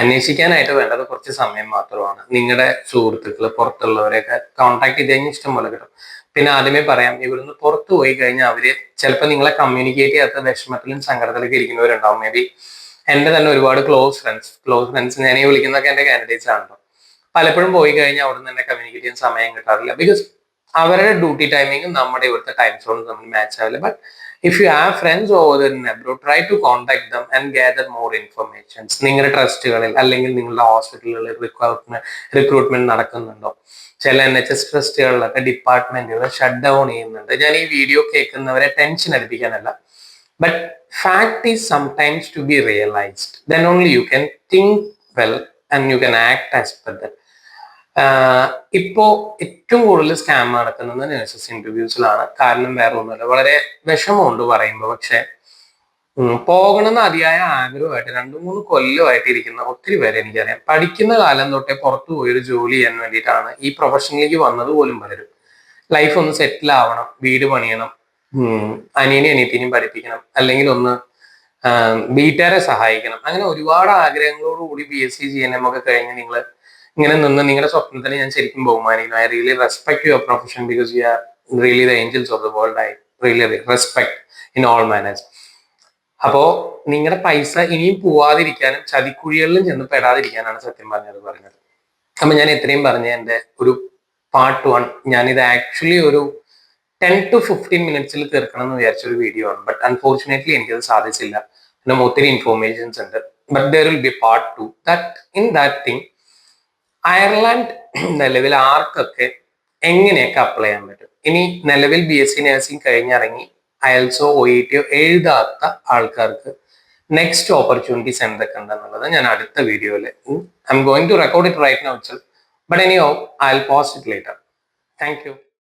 അന്വേഷിക്കാനായിട്ട് വേണ്ടത് കുറച്ച് സമയം മാത്രമാണ്. നിങ്ങളുടെ സുഹൃത്തുക്കൾ പുറത്തുള്ളവരെയൊക്കെ കോൺടാക്ട് ചെയ്ത് കഴിഞ്ഞാൽ ഇഷ്ടം പോലെ കിട്ടും. പിന്നെ ആദ്യമേ പറയാം, ഇവിടുന്ന് പുറത്തു പോയി കഴിഞ്ഞാൽ അവര് ചിലപ്പോൾ നിങ്ങളെ കമ്മ്യൂണിക്കേറ്റ് ചെയ്യാത്ത വിഷമത്തിലും സങ്കടത്തിലൊക്കെ ഇരിക്കുന്നവരുണ്ടാവും. മേ ബി എന്റെ തന്നെ ഒരുപാട് ക്ലോസ് ഫ്രണ്ട്സ് ഞാൻ ഈ വിളിക്കുന്നതൊക്കെ എന്റെ കാൻഡിഡേറ്റ്സ് ആണല്ലോ. പലപ്പോഴും പോയി കഴിഞ്ഞാൽ അവിടെ നിന്ന് തന്നെ കമ്മ്യൂണിക്കേറ്റ് ചെയ്യാൻ സമയം കിട്ടാറില്ല. ബിക്കോസ് അവരുടെ ഡ്യൂട്ടി ടൈമിങ്ങും നമ്മുടെ ഇവിടുത്തെ ടൈം സോണും തമ്മിൽ മാച്ച് ആവില്ല. But if you have friends over in abroad, try to contact them and gather more informations. നിങ്ങളുടെ ട്രസ്റ്റുകളിൽ അല്ലെങ്കിൽ നിങ്ങളുടെ ഹോസ്പിറ്റലുകളിൽ റിക്രൂട്ട്മെന്റ് നടക്കുന്നുണ്ടോ? ചില NHS ട്രസ്റ്റുകളിലൊക്കെ ഡിപ്പാർട്ട്മെന്റുകൾ ഷട്ട് ഡൗൺ ചെയ്യുന്നുണ്ട്. ഞാൻ ഈ വീഡിയോ കേൾക്കുന്നവരെ ടെൻഷൻ അടിപ്പിക്കാനല്ല, but fact is sometimes to be realised. Then only you can think well and you can act as per that. ഇപ്പോ ഏറ്റവും കൂടുതൽ സ്കാം നടക്കുന്നത് നഴ്സസ് ഇന്റർവ്യൂസിലാണ്. കാരണം വേറെ ഒന്നുമില്ല, വളരെ വിഷമമുണ്ട് പറയുമ്പോൾ. പക്ഷെ പോകണമെന്ന് അതിയായ ആഗ്രഹമായിട്ട് 2-3 കൊല്ലമായിട്ട് ഇരിക്കുന്ന ഒത്തിരി പേരെ എനിക്കറിയാം. പഠിക്കുന്ന കാലം തൊട്ടേ പുറത്തു പോയൊരു ജോലി ചെയ്യാൻ വേണ്ടിയിട്ടാണ് ഈ പ്രൊഫഷനിലേക്ക് വന്നത് പോലും പലരും. ലൈഫ് ഒന്ന് സെറ്റിൽ ആവണം, വീട് പണിയണം, അനിയനെയും അനിയത്തിനെയും പഠിപ്പിക്കണം, അല്ലെങ്കിൽ ഒന്ന് വീട്ടുകാരെ സഹായിക്കണം, അങ്ങനെ ഒരുപാട് ആഗ്രഹങ്ങളോടുകൂടി BSc GNM ഒക്കെ കഴിഞ്ഞ് നിങ്ങൾ ഇങ്ങനെ നിന്ന് നിങ്ങളുടെ സ്വപ്നത്തിന് ഞാൻ ശരിക്കും ബഹുമാനിക്കുന്നു. I really respect your profession because you are really the Angeles of the world. I really respect in all manners. അപ്പോ നിങ്ങളുടെ പൈസ ഇനിയും പോവാതിരിക്കാനും ചതിക്കുഴികളിലും ചെന്ന് പെടാതിരിക്കാനാണ് സത്യം പറഞ്ഞത്. അപ്പൊ ഞാൻ ഇത്രയും പറഞ്ഞ എൻ്റെ ഒരു പാർട്ട് 1. ഞാനിത് ആക്ച്വലി ഒരു 10 to 15 മിനിറ്റ്സിൽ തീർക്കണം എന്ന് വിചാരിച്ചൊരു വീഡിയോ ആണ്. ബട്ട് അൺഫോർച്ചുനേറ്റ്ലി എനിക്കത് സാധിച്ചില്ല. പിന്നെ ഒത്തിരി ഇൻഫോർമേഷൻസ് ഉണ്ട്. But there will be part 2. In that thing Ireland നിലവിൽ ആർക്കൊക്കെ എങ്ങനെയൊക്കെ അപ്ലൈ ചെയ്യാൻ പറ്റും. ഇനി നിലവിൽ BSc നഴ്സിംഗ് കഴിഞ്ഞിറങ്ങി IELTSO OET എഴുതാത്ത ആൾക്കാർക്ക് നെക്സ്റ്റ് ഓപ്പർച്യൂണിറ്റീസ് എന്തൊക്കെ ഉണ്ടെന്നുള്ളത് ഞാൻ അടുത്ത വീഡിയോയിൽ I am going to record it right now itself. But anyhow I will post it later. Thank U.